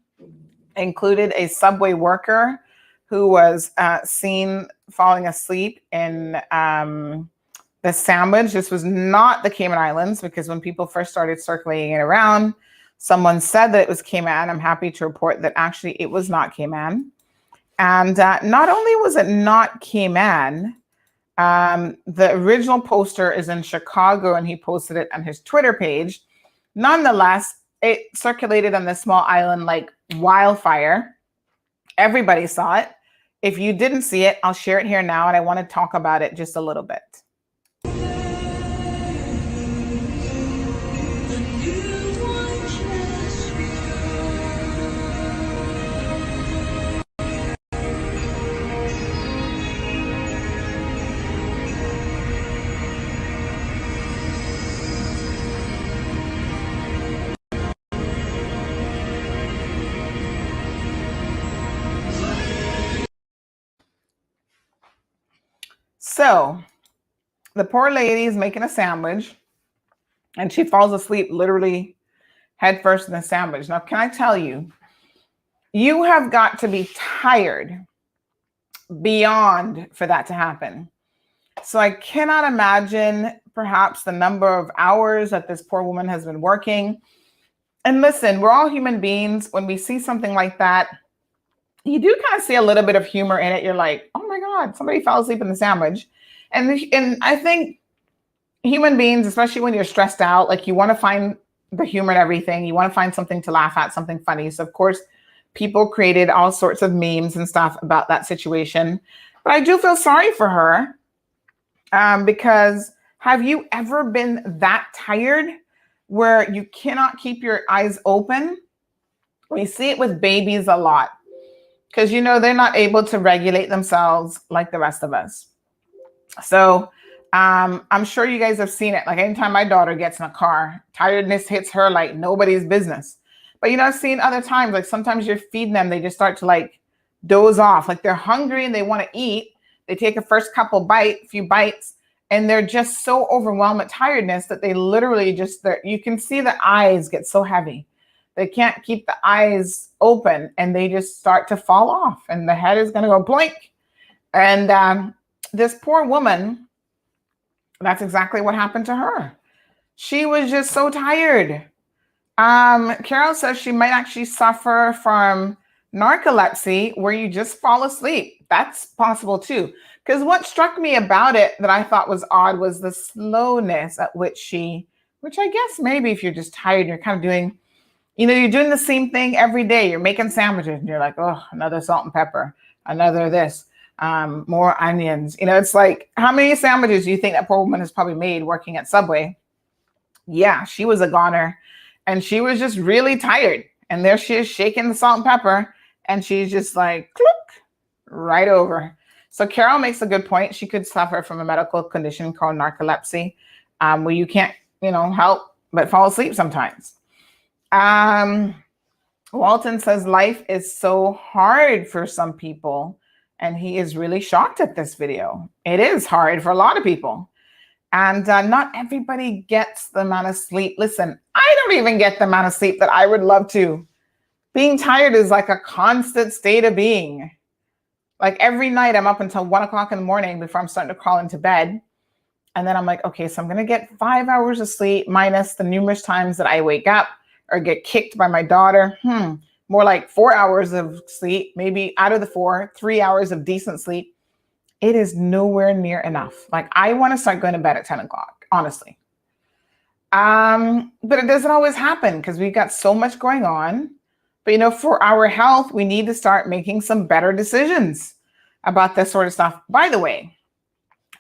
Speaker 4: included a subway worker who was seen falling asleep in the Sandwich. This was not the Cayman Islands because when people first started circulating it around, someone said that it was Cayman. I'm happy to report that actually it was not Cayman. And not only was it not Cayman, the original poster is in Chicago and he posted it on his Twitter page. Nonetheless, it circulated on this small island like wildfire. Everybody saw it. If you didn't see it, I'll share it here now and I want to talk about it just a little bit. So the poor lady is making a sandwich and she falls asleep literally head first in the sandwich. Now, can I tell you, you have got to be tired beyond for that to happen. So I cannot imagine perhaps the number of hours that this poor woman has been working. And listen, we're all human beings. When we see something like that, you do kind of see a little bit of humor in it. You're like, oh my God, somebody fell asleep in the sandwich. And I think human beings, especially when you're stressed out, like you want to find the humor in everything. You want to find something to laugh at, something funny. So of course, people created all sorts of memes and stuff about that situation. But I do feel sorry for her because have you ever been that tired where you cannot keep your eyes open? We see it with babies a lot. Because, you know, they're not able to regulate themselves like the rest of us. So I'm sure you guys have seen it. Like anytime my daughter gets in a car, tiredness hits her like nobody's business. But, you know, I've seen other times, like sometimes you're feeding them, they just start to like doze off. Like they're hungry and they want to eat. They take a first few bites, and they're just so overwhelmed with tiredness that they literally you can see the eyes get so heavy. They can't keep the eyes open, and they just start to fall off, and the head is going to go blink. And this poor woman, that's exactly what happened to her. She was just so tired. Carol says she might actually suffer from narcolepsy, where you just fall asleep. That's possible too. Because what struck me about it that I thought was odd was the slowness at which which I guess maybe if you're just tired, you're kind of doing, you're doing the same thing every day. You're making sandwiches and you're like, oh, another salt and pepper, another this, more onions. It's like, how many sandwiches do you think that poor woman has probably made working at Subway? Yeah, she was a goner, and she was just really tired. And there she is shaking the salt and pepper, and she's just like, clook, right over. So Carol makes a good point. She could suffer from a medical condition called narcolepsy, where you can't, help but fall asleep sometimes. Walton says life is so hard for some people, and he is really shocked at this video. It is hard for a lot of people. And not everybody gets the amount of sleep. Listen, I don't even get the amount of sleep that I would love to. Being tired is like a constant state of being. Like every night I'm up until 1 o'clock in the morning before I'm starting to crawl into bed. And then I'm like, okay, so I'm going to get 5 hours of sleep minus the numerous times that I wake up or get kicked by my daughter. More like 4 hours of sleep, maybe out of the 4, 3 hours of decent sleep. It is nowhere near enough. Like I want to start going to bed at 10 o'clock, honestly. But it doesn't always happen because we've got so much going on. But, for our health, we need to start making some better decisions about this sort of stuff. By the way,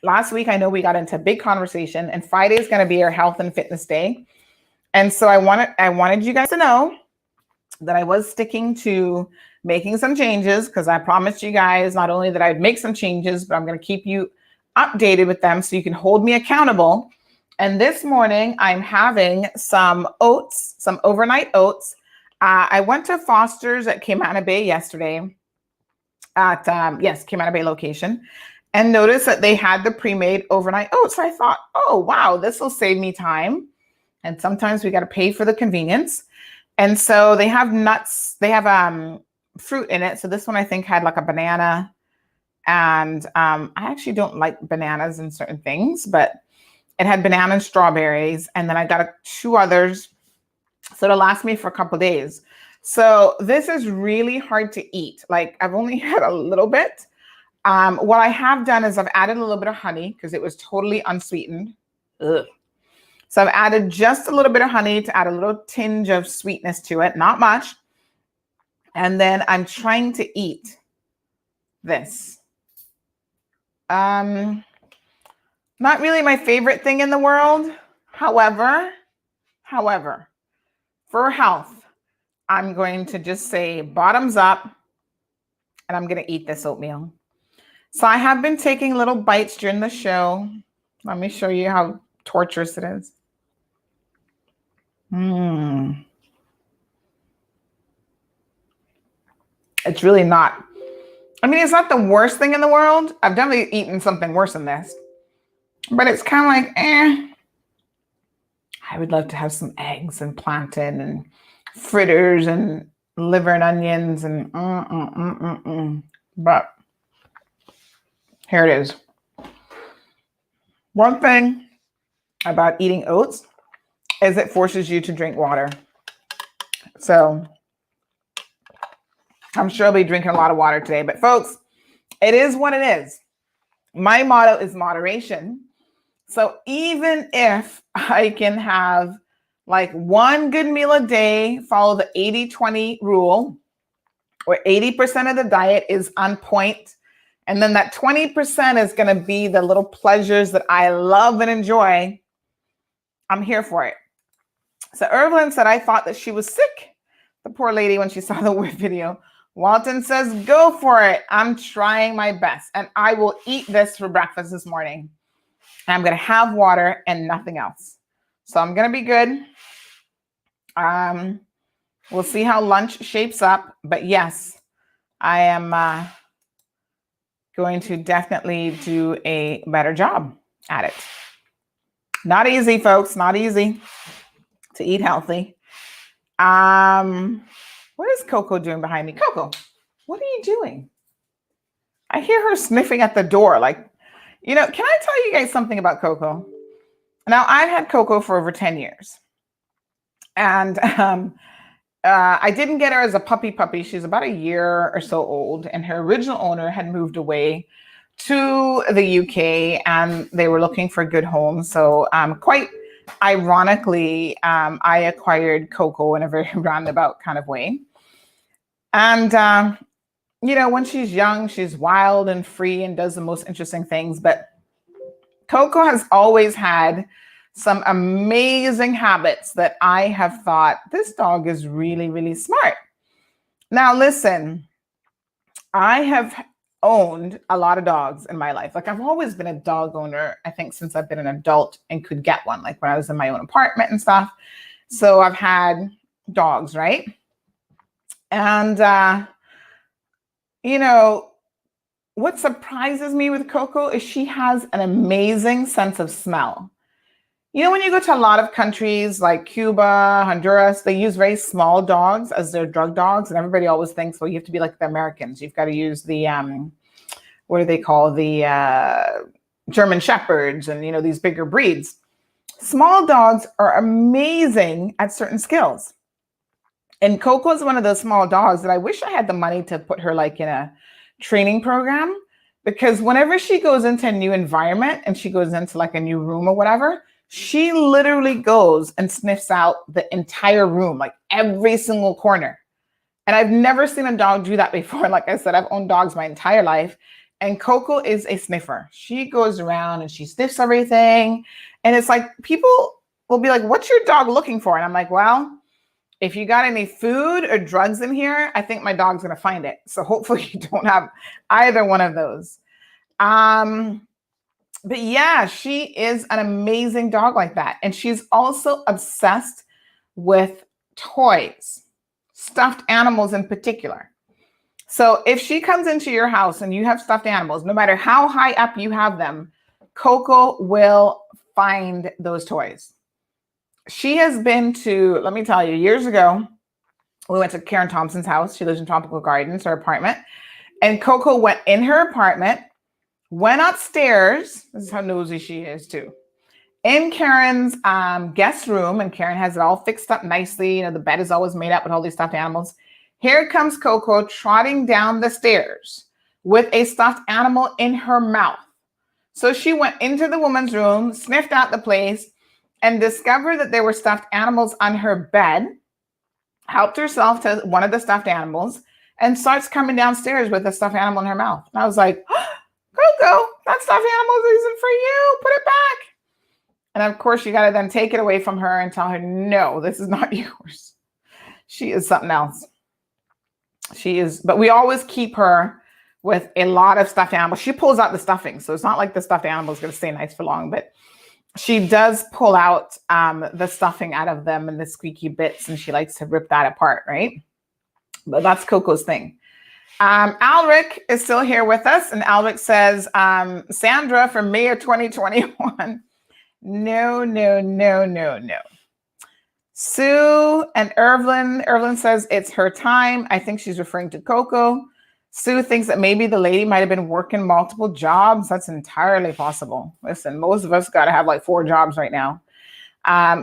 Speaker 4: last week, I know we got into a big conversation, and Friday is going to be our health and fitness day. And so I wanted you guys to know that I was sticking to making some changes, because I promised you guys not only that I'd make some changes, but I'm going to keep you updated with them so you can hold me accountable. And this morning, I'm having some oats, some overnight oats. I went to Foster's at Cayman Bay yesterday at, Cayman Bay location, and noticed that they had the pre-made overnight oats. So I thought, oh, wow, this will save me time. And sometimes we got to pay for the convenience. And so they have nuts, they have fruit in it. So this one I think had like a banana, and I actually don't like bananas in certain things, but it had banana and strawberries. And then I got 2 others. So it'll last me for a couple of days. So this is really hard to eat. Like I've only had a little bit. What I have done is I've added a little bit of honey because it was totally unsweetened. Ugh. So I've added just a little bit of honey to add a little tinge of sweetness to it, not much. And then I'm trying to eat this. Not really my favorite thing in the world. However, for health, I'm going to just say bottoms up, and I'm going to eat this oatmeal. So I have been taking little bites during the show. Let me show you how torturous it is. It's really not. I mean, it's not the worst thing in the world. I've definitely eaten something worse than this. But it's kind of like, I would love to have some eggs and plantain and fritters and liver and onions and But here it is. One thing about eating oats is it forces you to drink water. So I'm sure I'll be drinking a lot of water today. But folks, it is what it is. My motto is moderation. So even if I can have like one good meal a day, follow the 80-20 rule, where 80% of the diet is on point, and then that 20% is going to be the little pleasures that I love and enjoy, I'm here for it. So Evelyn said, I thought that she was sick. The poor lady, when she saw the video. Walton says, go for it. I'm trying my best. And I will eat this for breakfast this morning. And I'm going to have water and nothing else. So I'm going to be good. We'll see how lunch shapes up. But yes, I am going to definitely do a better job at it. Not easy, folks. Not easy to eat healthy. What is Coco doing behind me? Coco, what are you doing? I hear her sniffing at the door. Like, can I tell you guys something about Coco? Now, I've had Coco for over 10 years. And I didn't get her as a puppy. She's about a year or so old. And her original owner had moved away to the UK and they were looking for a good home. So quite ironically, I acquired Coco in a very roundabout kind of way. And, when she's young, she's wild and free and does the most interesting things. But Coco has always had some amazing habits that I have thought, this dog is really, really smart. Now, listen, I have owned a lot of dogs in my life. Like I've always been a dog owner, I think since I've been an adult and could get one, like when I was in my own apartment and stuff. So I've had dogs, right? And, what surprises me with Coco is she has an amazing sense of smell. When you go to a lot of countries like Cuba, Honduras, they use very small dogs as their drug dogs. And everybody always thinks, well, you have to be like the Americans. You've got to use the, what do they call the German Shepherds and, these bigger breeds. Small dogs are amazing at certain skills. And Coco is one of those small dogs that I wish I had the money to put her like in a training program, because whenever she goes into a new environment and she goes into like a new room or whatever, she literally goes and sniffs out the entire room, like every single corner. And I've never seen a dog do that before. Like I said, I've owned dogs my entire life. And Coco is a sniffer. She goes around and she sniffs everything. And it's like people will be like, what's your dog looking for? And I'm like, well, if you got any food or drugs in here, I think my dog's going to find it. So hopefully you don't have either one of those. But yeah, she is an amazing dog like that. And she's also obsessed with toys, stuffed animals in particular. So if she comes into your house and you have stuffed animals, no matter how high up you have them, Coco will find those toys. She has been to, let me tell you, years ago, we went to Karen Thompson's house. She lives in Tropical Gardens, her apartment. And Coco went in her apartment, went upstairs. This is how nosy she is too. In Karen's guest room, and Karen has it all fixed up nicely. The bed is always made up with all these stuffed animals. Here comes Coco trotting down the stairs with a stuffed animal in her mouth. So she went into the woman's room, sniffed out the place, and discovered that there were stuffed animals on her bed, helped herself to one of the stuffed animals, and starts coming downstairs with a stuffed animal in her mouth. And I was like, oh, Coco, that stuffed animal isn't for you. Put it back. And of course, you got to then take it away from her and tell her, no, this is not yours. She is something else. She is, but we always keep her with a lot of stuffed animals. She pulls out the stuffing. So it's not like the stuffed animal is going to stay nice for long, but she does pull out the stuffing out of them and the squeaky bits, and she likes to rip that apart, right? But that's Coco's thing. Alric is still here with us, and Alric says, Sandra from May of 2021. No. Sue and Irvin says it's her time. I think she's referring to Coco. Sue thinks that maybe the lady might have been working multiple jobs. That's entirely possible. Listen, most of us got to have like 4 jobs right now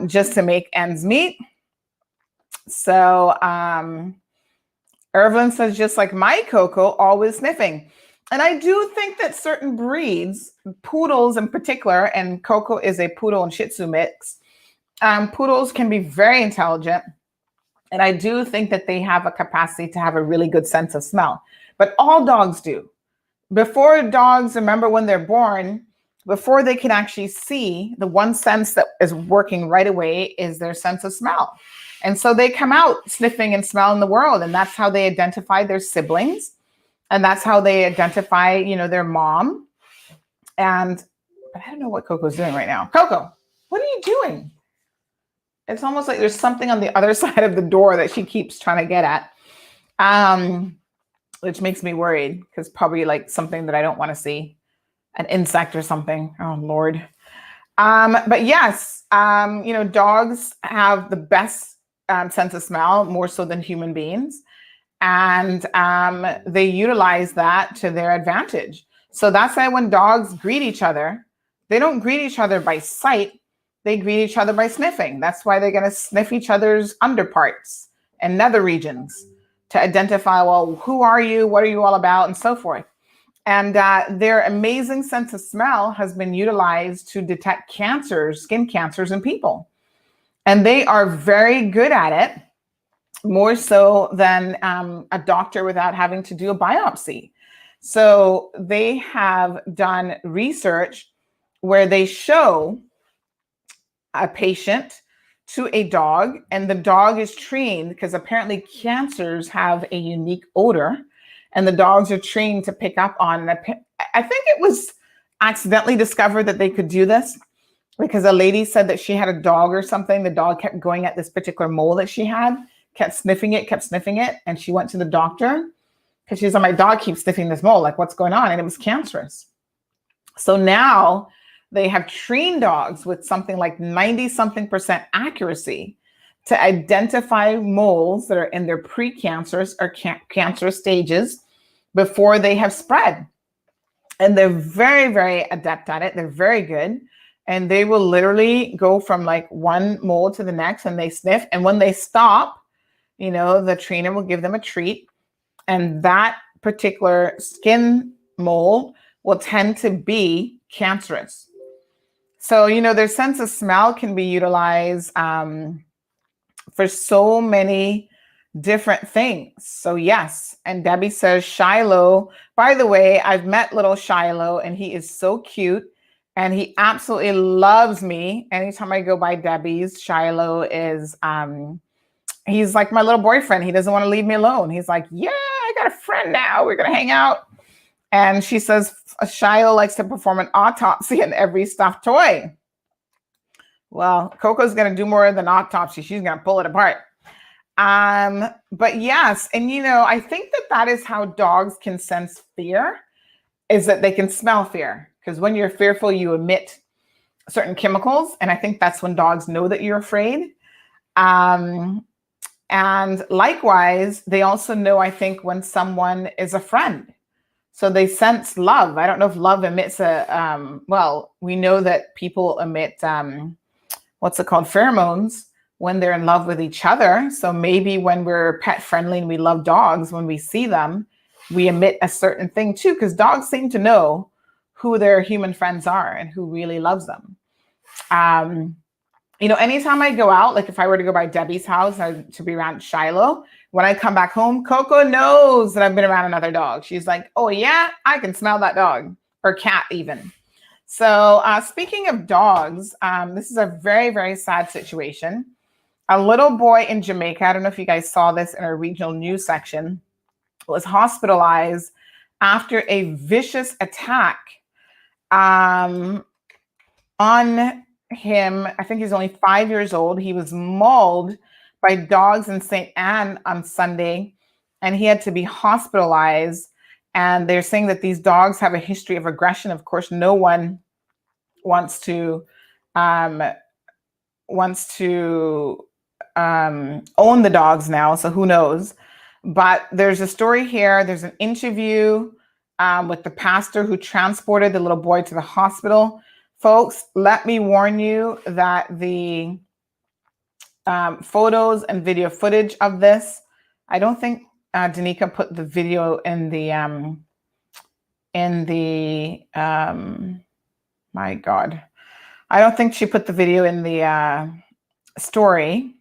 Speaker 4: just to make ends meet. So Irvin says, just like my Coco, always sniffing. And I do think that certain breeds, poodles in particular, and Coco is a poodle and Shih Tzu mix, poodles can be very intelligent. And I do think that they have a capacity to have a really good sense of smell. But all dogs do. Before dogs, remember when they're born, before they can actually see, the one sense that is working right away is their sense of smell. And so they come out sniffing and smelling the world. And that's how they identify their siblings. And that's how they identify, their mom. And I don't know what Coco's doing right now. Coco, what are you doing? It's almost like there's something on the other side of the door that she keeps trying to get at. which makes me worried because probably like something that I don't want to see, an insect or something. Oh Lord. But yes, dogs have the best sense of smell, more so than human beings. And they utilize that to their advantage. So that's why when dogs greet each other, they don't greet each other by sight. They greet each other by sniffing. That's why they're going to sniff each other's underparts and nether regions to identify, well, who are you? What are you all about? And so forth. And their amazing sense of smell has been utilized to detect cancers, skin cancers in people. And they are very good at it, more so than a doctor without having to do a biopsy. So they have done research where they show a patient to a dog, and the dog is trained because apparently cancers have a unique odor, and the dogs are trained to pick up on. I think it was accidentally discovered that they could do this because a lady said that she had a dog or something. The dog kept going at this particular mole that she had, kept sniffing it. And she went to the doctor because she's like, my dog keeps sniffing this mole. Like, what's going on? And it was cancerous. So now they have trained dogs with something like 90-something% accuracy to identify moles that are in their precancerous or cancerous stages before they have spread. And they're very, very adept at it. They're very good. And they will literally go from like one mole to the next and they sniff. And when they stop, the trainer will give them a treat. And that particular skin mole will tend to be cancerous. So, their sense of smell can be utilized for so many different things. So yes. And Debbie says, Shiloh, by the way, I've met little Shiloh and he is so cute and he absolutely loves me. Anytime I go by Debbie's, Shiloh is, he's like my little boyfriend. He doesn't want to leave me alone. He's like, yeah, I got a friend now. We're going to hang out. And she says, Shiloh likes to perform an autopsy on every stuffed toy. Well, Coco's going to do more than autopsy. She's going to pull it apart. But yes, and I think that is how dogs can sense fear, is that they can smell fear. Because when you're fearful, you emit certain chemicals. And I think that's when dogs know that you're afraid. And likewise, they also know, I think, when someone is a friend. So they sense love. I don't know if love emits we know that people emit, pheromones when they're in love with each other. So maybe when we're pet friendly and we love dogs, when we see them, we emit a certain thing too, because dogs seem to know who their human friends are and who really loves them. Anytime I go out, like if I were to go by Debbie's house to be around Shiloh, when I come back home, Coco knows that I've been around another dog. She's like, oh yeah, I can smell that dog, or cat even. So speaking of dogs, this is a very, very sad situation. A little boy in Jamaica, I don't know if you guys saw this in our regional news section, was hospitalized after a vicious attack on him. I think he's only 5 years old. He was mauled by dogs in St. Anne on Sunday, and he had to be hospitalized. And they're saying that these dogs have a history of aggression. Of course, no one wants to own the dogs now, so who knows? But there's a story here. There's an interview with the pastor who transported the little boy to the hospital. Folks, let me warn you that the photos and video footage of this, I don't think Danica put the video in the my God. I don't think she put the video in the story,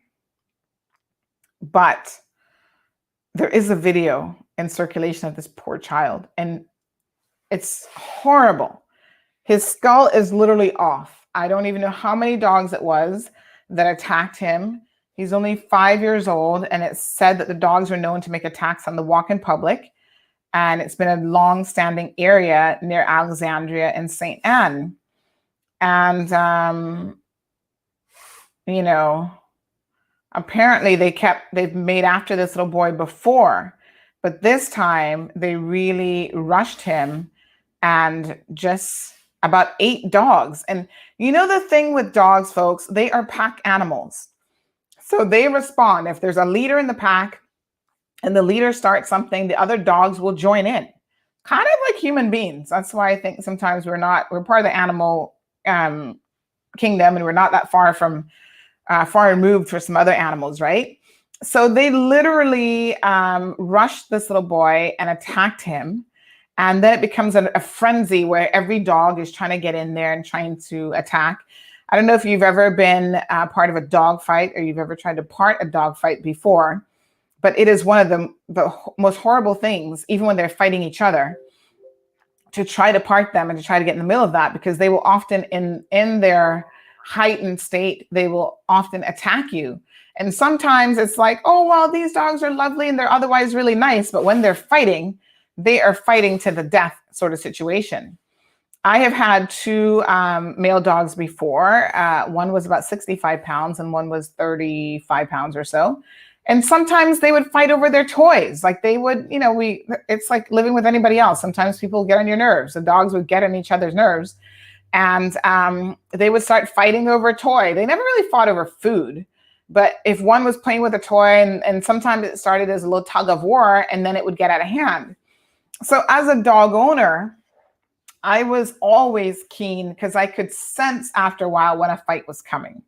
Speaker 4: but there is a video in circulation of this poor child, and it's horrible. His skull is literally off. I don't even know how many dogs it was that attacked him. He's only 5 years old, and it's said that the dogs are known to make attacks on the walk in public, and it's been a long-standing area near Alexandria and St. Anne. And, apparently they've made after this little boy before, But this time they really rushed him and just about 8 dogs. And you know the thing with dogs, folks, they are pack animals. So they respond. If there's a leader in the pack and the leader starts something, the other dogs will join in. Kind of like human beings. That's why I think sometimes we're part of the animal kingdom, and we're not that far removed for some other animals, right? So they literally rushed this little boy and attacked him. And then it becomes a frenzy where every dog is trying to get in there and trying to attack. I don't know if you've ever been part of a dog fight or you've ever tried to part a dog fight before, but it is one of the most horrible things, even when they're fighting each other, to try to part them and to try to get in the middle of that, because they will often, in their heightened state, they will often attack you. And sometimes it's like, oh, well, these dogs are lovely and they're otherwise really nice. But when they're fighting, they are fighting to the death sort of situation. I have had 2 male dogs before. One was about 65 pounds and one was 35 pounds or so. And sometimes they would fight over their toys. Like they would, it's like living with anybody else. Sometimes people get on your nerves. The dogs would get on each other's nerves. And they would start fighting over a toy. They never really fought over food. But if one was playing with a toy, and sometimes it started as a little tug of war, and then it would get out of hand. So as a dog owner, I was always keen because I could sense after a while when a fight was coming.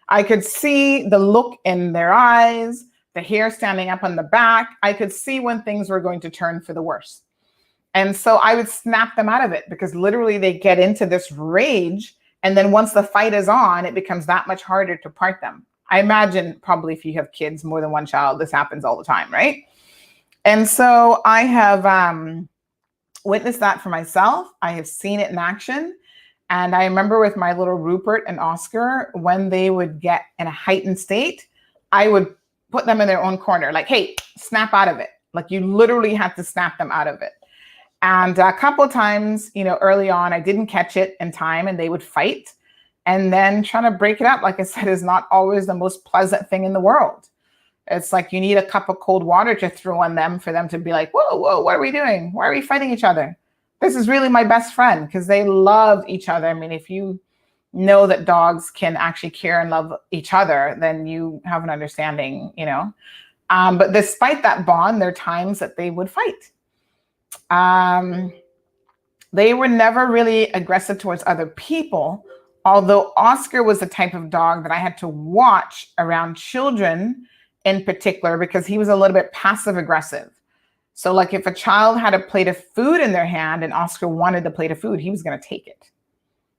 Speaker 4: I could see the look in their eyes, the hair standing up on the back. I could see when things were going to turn for the worse. And so I would snap them out of it, because literally they get into this rage. And then once the fight is on, it becomes that much harder to part them. I imagine probably if you have kids, more than one child, this happens all the time, right? And so I have witnessed that for myself. I have seen it in action. And I remember with my little Rupert and Oscar, when they would get in a heightened state, I would put them in their own corner, like, hey, snap out of it. Like you literally had to snap them out of it. And a couple of times, early on, I didn't catch it in time and they would fight. And then trying to break it up, like I said, is not always the most pleasant thing in the world. It's like you need a cup of cold water to throw on them for them to be like, whoa, what are we doing? Why are we fighting each other? This is really my best friend, because they love each other. I mean, if you know that dogs can actually care and love each other, then you have an understanding, But despite that bond, there are times that they would fight. They were never really aggressive towards other people, although Oscar was the type of dog that I had to watch around children in particular, because he was a little bit passive aggressive. So like if a child had a plate of food in their hand and Oscar wanted the plate of food, he was going to take it.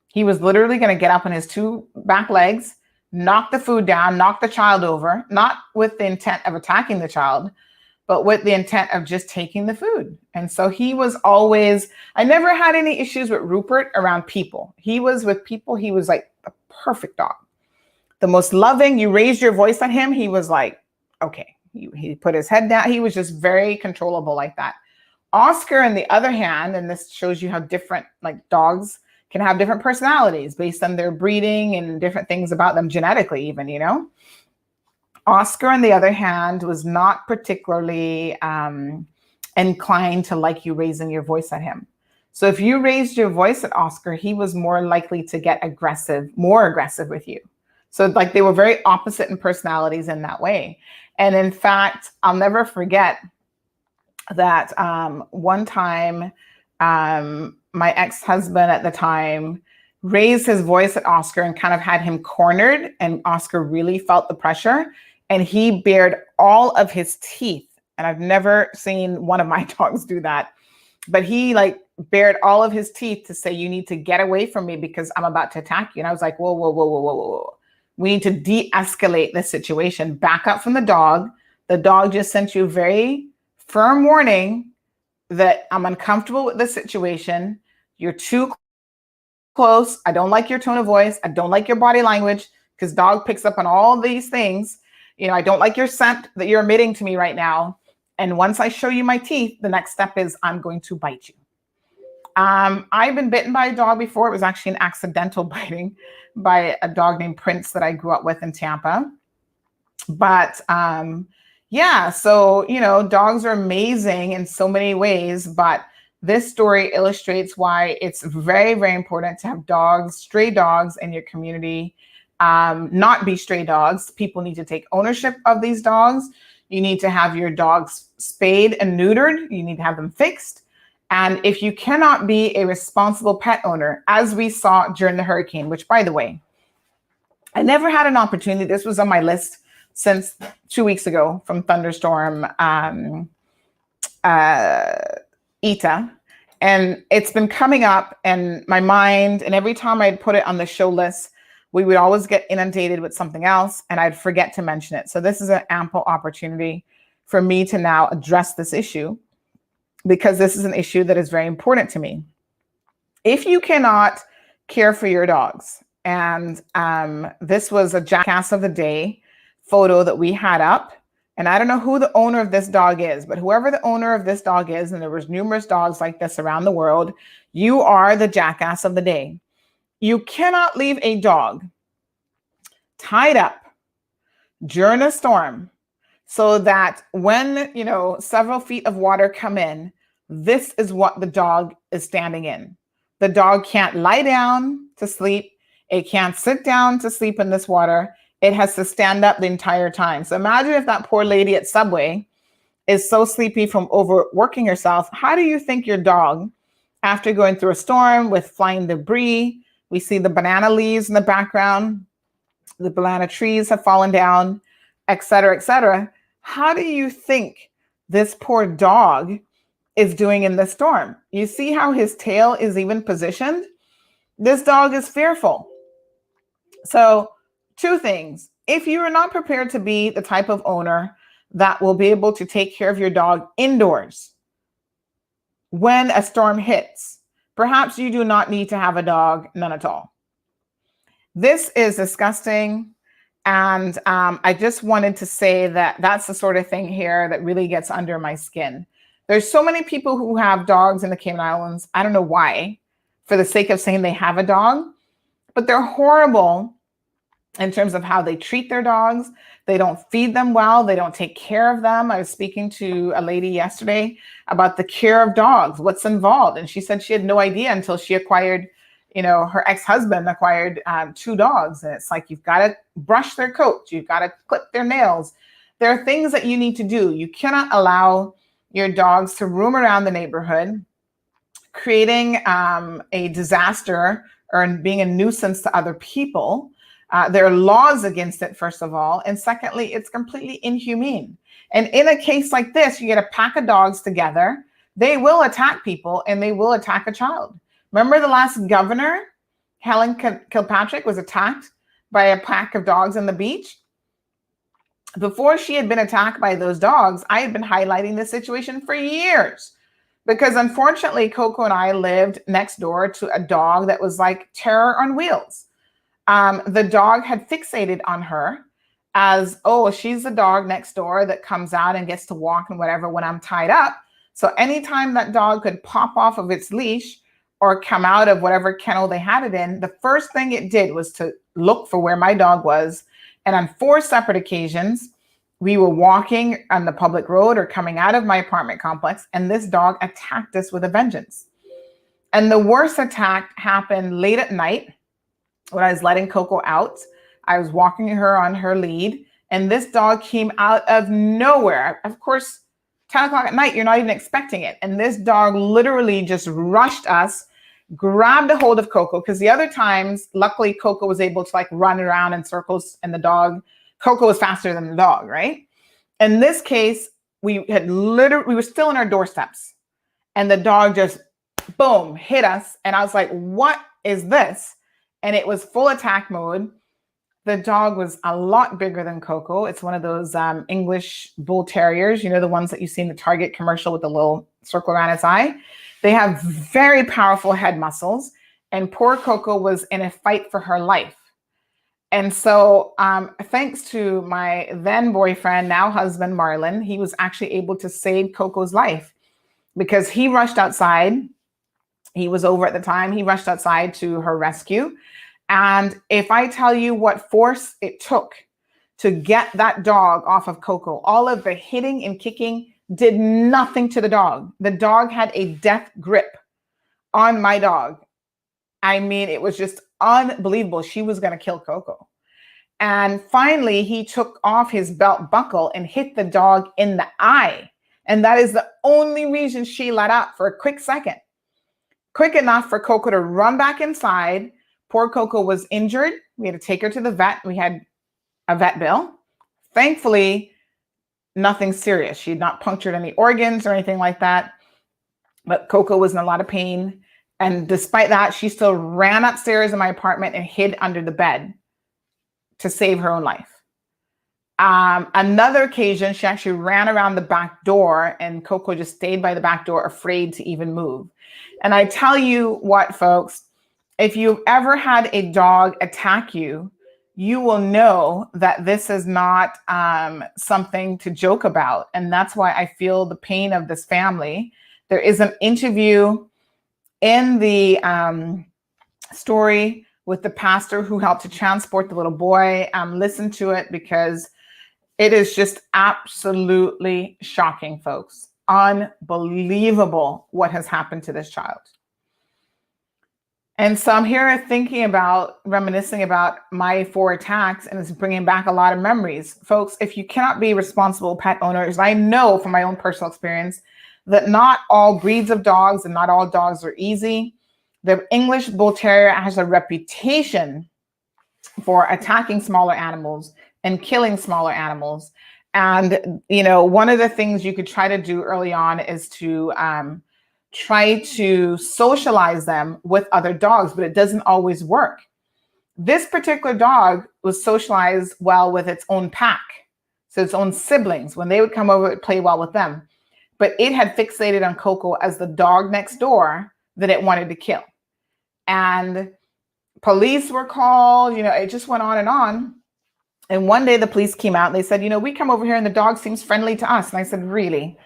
Speaker 4: He was literally going to get up on his 2 back legs, knock the food down, knock the child over, not with the intent of attacking the child, but with the intent of just taking the food. And so he was always, I never had any issues with Rupert around people. He was with people, he was like a perfect dog. The most loving, you raised your voice at him, he was like, okay. He put his head down. He was just very controllable like that. Oscar, on the other hand, and this shows you how different, like dogs can have different personalities based on their breeding and different things about them genetically even, Oscar, on the other hand, was not particularly inclined to like you raising your voice at him. So if you raised your voice at Oscar, he was more likely to get more aggressive with you. So like they were very opposite in personalities in that way. And in fact, I'll never forget that one time my ex-husband at the time raised his voice at Oscar and kind of had him cornered, and Oscar really felt the pressure and he bared all of his teeth. And I've never seen one of my dogs do that, but he like bared all of his teeth to say, you need to get away from me because I'm about to attack you. And I was like, whoa. We need to de-escalate this situation. Back up from the dog. The dog just sent you a very firm warning that I'm uncomfortable with this situation. You're too close. I don't like your tone of voice. I don't like your body language, because dog picks up on all these things. I don't like your scent that you're emitting to me right now. And once I show you my teeth, the next step is I'm going to bite you. I've been bitten by a dog before. It was actually an accidental biting by a dog named Prince that I grew up with in Tampa. But Yeah, so, dogs are amazing in so many ways, but this story illustrates why it's very, very important to have dogs, stray dogs in your community, not be stray dogs. People need to take ownership of these dogs. You need to have your dogs spayed and neutered. You need to have them fixed. And if you cannot be a responsible pet owner, as we saw during the hurricane, which, by the way, I never had an opportunity. This was on my list since 2 weeks ago from thunderstorm Eta. And it's been coming up in my mind. And every time I'd put it on the show list, we would always get inundated with something else and I'd forget to mention it. So this is an ample opportunity for me to now address this issue, because this is an issue that is very important to me. If you cannot care for your dogs, and this was a Jackass of the Day photo that we had up. And I don't know who the owner of this dog is, but whoever the owner of this dog is, and there was numerous dogs like this around the world, you are the Jackass of the Day. You cannot leave a dog tied up during a storm so that when, several feet of water come in, this is what the dog is standing in. The dog can't lie down to sleep. It can't sit down to sleep in this water. It has to stand up the entire time. So imagine if that poor lady at Subway is so sleepy from overworking herself. How do you think your dog, after going through a storm with flying debris, we see the banana leaves in the background, the banana trees have fallen down, et cetera, et cetera. How do you think this poor dog is doing in the storm? You see how his tail is even positioned? This dog is fearful. So 2 things. If you are not prepared to be the type of owner that will be able to take care of your dog indoors when a storm hits, perhaps you do not need to have a dog, none at all. This is disgusting. And I just wanted to say that that's the sort of thing here that really gets under my skin. There's so many people who have dogs in the Cayman Islands. I don't know why, for the sake of saying they have a dog, but they're horrible in terms of how they treat their dogs. They don't feed them well. They don't take care of them. I was speaking to a lady yesterday about the care of dogs, what's involved. And she said she had no idea until she acquired, her ex-husband acquired 2 dogs. And it's like, you've got to brush their coats. You've got to clip their nails. There are things that you need to do. You cannot allow your dogs to roam around the neighborhood, creating a disaster or being a nuisance to other people. There are laws against it, first of all. And secondly, it's completely inhumane. And in a case like this, you get a pack of dogs together. They will attack people and they will attack a child. Remember the last governor, Helen Kilpatrick, was attacked by a pack of dogs on the beach? Before she had been attacked by those dogs, I had been highlighting this situation for years. Because unfortunately, Coco and I lived next door to a dog that was like terror on wheels. The dog had fixated on her as, oh, she's the dog next door that comes out and gets to walk and whatever when I'm tied up. So anytime that dog could pop off of its leash or come out of whatever kennel they had it in, the first thing it did was to look for where my dog was. And on 4 separate occasions, we were walking on the public road or coming out of my apartment complex, and this dog attacked us with a vengeance. And the worst attack happened late at night when I was letting Coco out. I was walking her on her lead, and this dog came out of nowhere. Of course, 10 o'clock at night, you're not even expecting it. And this dog literally just rushed us, grabbed a hold of Coco, because the other times, luckily, Coco was able to run around in circles, and Coco was faster than the dog, right? In this case, we were still on our doorsteps, and the dog just, boom, hit us. And I was like, what is this? And it was full attack mode. The dog was a lot bigger than Coco. It's one of those English bull terriers, the ones that you see in the Target commercial with the little circle around its eye. They have very powerful head muscles, and poor Coco was in a fight for her life. And so thanks to my then boyfriend, now husband, Marlon, he was actually able to save Coco's life because he rushed outside. He was over at the time. He rushed outside to her rescue. And if I tell you what force it took to get that dog off of Coco. All of the hitting and kicking did nothing to the dog. The dog had a death grip on my dog. I mean, it was just unbelievable. She was going to kill Coco. And finally, he took off his belt buckle and hit the dog in the eye. And that is the only reason she let up for a quick second. Quick enough for Coco to run back inside. Poor Coco was injured. We had to take her to the vet. We had a vet bill. Thankfully, nothing serious. She had not punctured any organs or anything like that. But Coco was in a lot of pain. And despite that, she still ran upstairs in my apartment and hid under the bed to save her own life. Another occasion, she actually ran around the back door and Coco just stayed by the back door, afraid to even move. And I tell you what, folks, if you've ever had a dog attack you, you will know that this is not something to joke about. And that's why I feel the pain of this family. There is an interview in the story with the pastor who helped to transport the little boy. Listen to it because it is just absolutely shocking, folks. Unbelievable what has happened to this child. And so I'm here thinking about, reminiscing about my 4 attacks, and it's bringing back a lot of memories. Folks, if you cannot be responsible pet owners, I know from my own personal experience that not all breeds of dogs and not all dogs are easy. The English Bull Terrier has a reputation for attacking smaller animals and killing smaller animals. And, you know, one of the things you could try to do early on is to try to socialize them with other dogs, but it doesn't always work. This particular dog was socialized well with its own pack, so its own siblings. When they would come over, it would play well with them. But it had fixated on Coco as the dog next door that it wanted to kill. And police were called, you know, it just went on and on. And one day the police came out and they said, you know, we come over here and the dog seems friendly to us. And I said, really?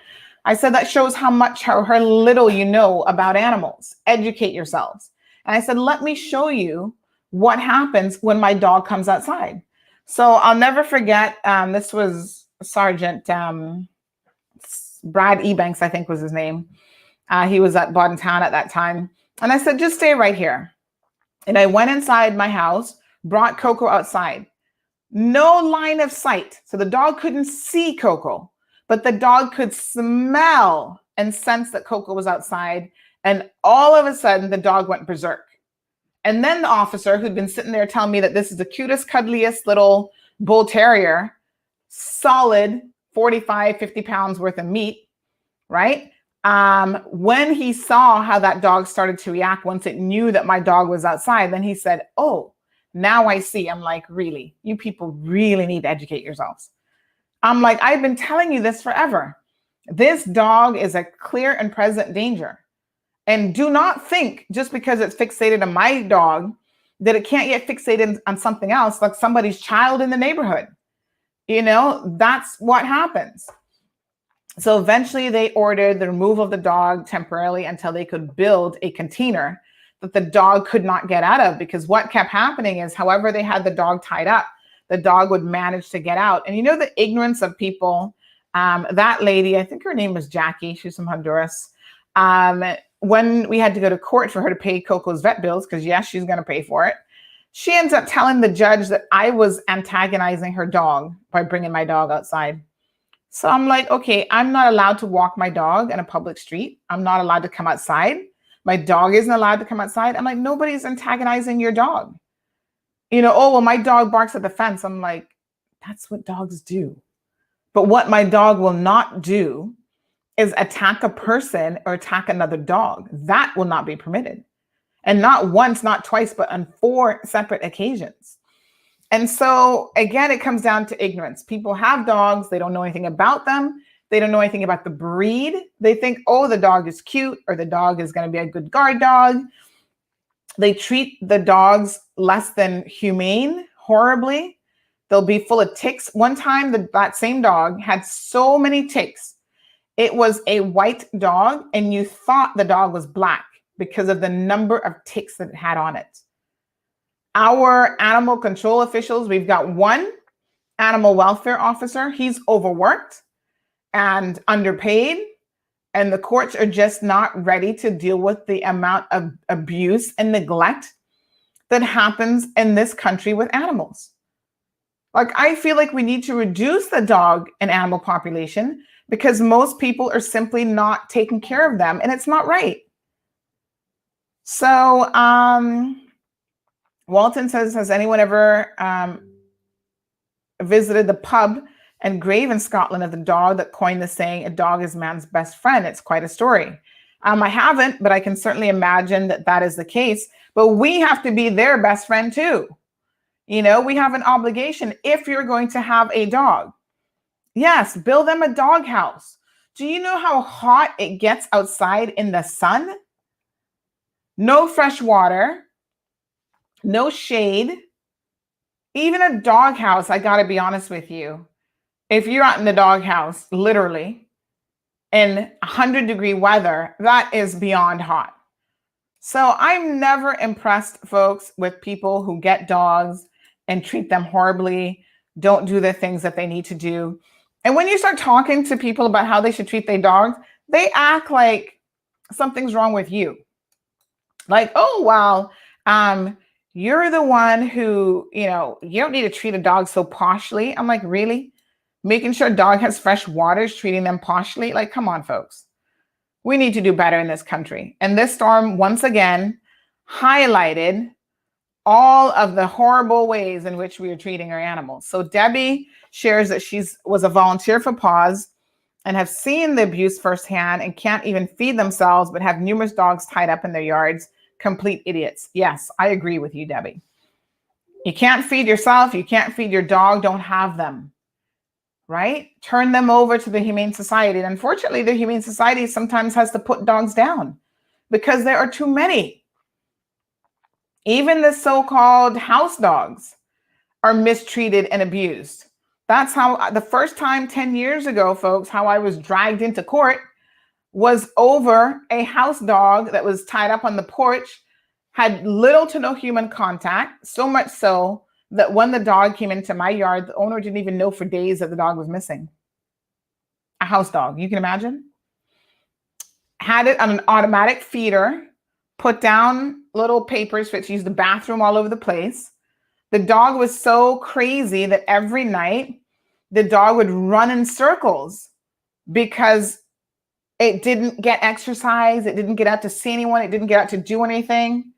Speaker 4: I said, that shows how much, how little you know about animals. Educate yourselves. And I said, let me show you what happens when my dog comes outside. So I'll never forget, this was Sergeant Brad Ebanks, I think was his name. He was at Bodden Town at that time. And I said, just stay right here. And I went inside my house, brought Coco outside. No line of sight. So the dog couldn't see Coco, but the dog could smell and sense that Coco was outside. And all of a sudden, the dog went berserk. And then the officer who'd been sitting there telling me that this is the cutest, cuddliest little bull terrier, solid 45, 50 pounds worth of meat, right? When he saw how that dog started to react once it knew that my dog was outside, then he said, oh, now I see. I'm like, really? You people really need to educate yourselves. I'm like, I've been telling you this forever. This dog is a clear and present danger. And do not think just because it's fixated on my dog that it can't get fixated on something else, like somebody's child in the neighborhood. You know, that's what happens. So eventually they ordered the removal of the dog temporarily until they could build a container that the dog could not get out of, because what kept happening is however they had the dog tied up, the dog would manage to get out. And you know, the ignorance of people, that lady, I think her name was Jackie, she's from Honduras. When we had to go to court for her to pay Coco's vet bills, because yes, she's going to pay for it, she ends up telling the judge that I was antagonizing her dog by bringing my dog outside. So I'm like, okay, I'm not allowed to walk my dog in a public street. I'm not allowed to come outside. My dog isn't allowed to come outside. I'm like, nobody's antagonizing your dog. You know, oh, well, my dog barks at the fence. I'm like, that's what dogs do. But what my dog will not do is attack a person or attack another dog. That will not be permitted. And not once, not twice, but on 4 separate occasions. And so, again, it comes down to ignorance. People have dogs. They don't know anything about them. They don't know anything about the breed. They think, oh, the dog is cute or the dog is going to be a good guard dog. They treat the dogs less than humane, horribly. They'll be full of ticks. One time, that same dog had so many ticks. It was a white dog, and you thought the dog was black because of the number of ticks that it had on it. Our animal control officials, we've got one animal welfare officer. He's overworked and underpaid, and the courts are just not ready to deal with the amount of abuse and neglect that happens in this country with animals. Like, I feel like we need to reduce the dog and animal population because most people are simply not taking care of them, and it's not right. So Walton says, has anyone ever visited the pub and grave in Scotland of the dog that coined the saying, a dog is man's best friend? It's quite a story. I haven't, but I can certainly imagine that that is the case. But we have to be their best friend too. You know, we have an obligation if you're going to have a dog. Yes, build them a dog house. Do you know how hot it gets outside in the sun? No fresh water, no shade. Even a dog house, I got to be honest with you. If you're out in the dog house, literally, in 100-degree weather, that is beyond hot. So I'm never impressed, folks, with people who get dogs and treat them horribly, don't do the things that they need to do. And when you start talking to people about how they should treat their dogs, they act like something's wrong with you. Like, oh, well, you're the one who, you don't need to treat a dog so poshly. I'm like, really? Making sure a dog has fresh water is treating them poshly? Like, come on, folks. We need to do better in this country. And this storm, once again, highlighted all of the horrible ways in which we are treating our animals. So Debbie shares that she was a volunteer for PAWS and have seen the abuse firsthand and can't even feed themselves, but have numerous dogs tied up in their yards. Complete idiots. Yes, I agree with you, Debbie. You can't feed yourself. You can't feed your dog. Don't have them, right? Turn them over to the Humane Society. And unfortunately, the Humane Society sometimes has to put dogs down because there are too many. Even the so-called house dogs are mistreated and abused. That's how the first time 10 years ago, folks, how I was dragged into court was over a house dog that was tied up on the porch, had little to no human contact, so much so that when the dog came into my yard, the owner didn't even know for days that the dog was missing. A house dog, you can imagine? Had it on an automatic feeder, put down little papers for it to use the bathroom all over the place. The dog was so crazy that every night the dog would run in circles because it didn't get exercise. It didn't get out to see anyone. It didn't get out to do anything.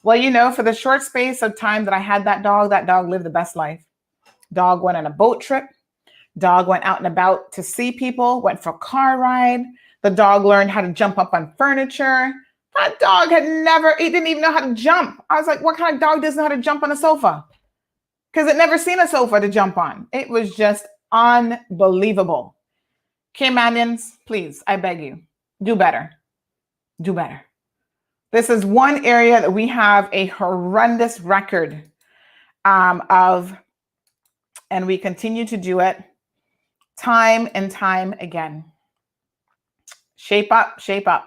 Speaker 4: Well, for the short space of time that I had that dog lived the best life. Dog went on a boat trip. Dog went out and about to see people, went for a car ride. The dog learned how to jump up on furniture. That dog he didn't even know how to jump. I was like, what kind of dog doesn't know how to jump on a sofa? Because it never seen a sofa to jump on. It was just unbelievable. Caymanians, please, I beg you, do better. Do better. This is one area that we have a horrendous record of, and we continue to do it time and time again. Shape up, shape up.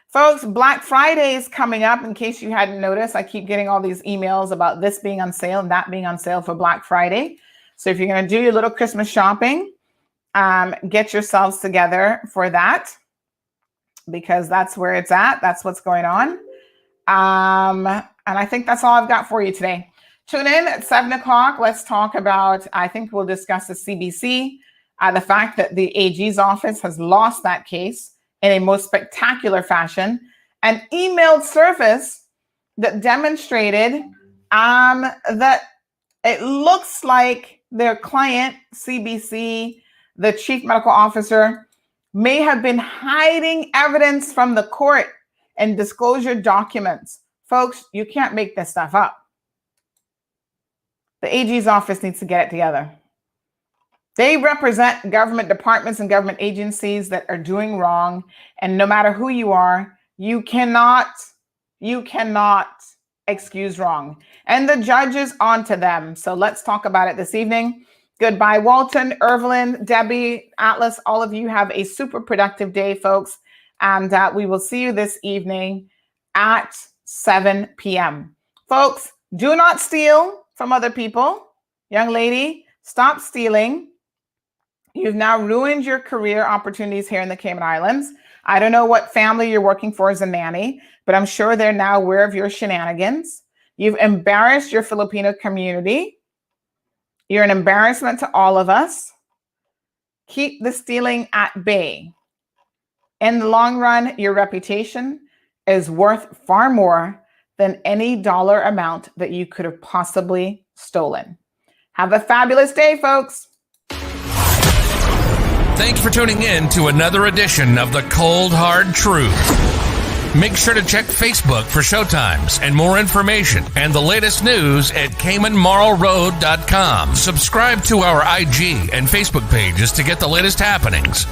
Speaker 4: Folks, Black Friday is coming up. In case you hadn't noticed, I keep getting all these emails about this being on sale and that being on sale for Black Friday. So if you're going to do your little Christmas shopping, get yourselves together for that, because that's where it's at. That's what's going on. And I think that's all I've got for you today. Tune in at 7 o'clock. Let's talk about, I think we'll discuss the CBC, the fact that the AG's office has lost that case in a most spectacular fashion. An emailed surface that demonstrated that it looks like their client, CBC, the chief medical officer, may have been hiding evidence from the court and disclosure documents. Folks, you can't make this stuff up. The AG's office needs to get it together. They represent government departments and government agencies that are doing wrong. And no matter who you are, you cannot excuse wrong. And the judge is on to them. So let's talk about it this evening. Goodbye, Walton, Evelyn, Debbie, Atlas. All of you have a super productive day, folks. And we will see you this evening at 7 p.m. Folks, do not steal from other people. Young lady, Stop stealing. You've now ruined your career opportunities here in the Cayman Islands. I don't know what family you're working for as a nanny, but I'm sure they're now aware of your shenanigans. You've embarrassed your Filipino community. You're an embarrassment to all of us. Keep the stealing at bay. In the long run, your reputation is worth far more than any dollar amount that you could have possibly stolen. Have a fabulous day, folks.
Speaker 1: Thanks for tuning in to another edition of The Cold Hard Truth. Make sure to check Facebook for showtimes and more information and the latest news at CaymanMarlRoad.com. Subscribe to our IG and Facebook pages to get the latest happenings.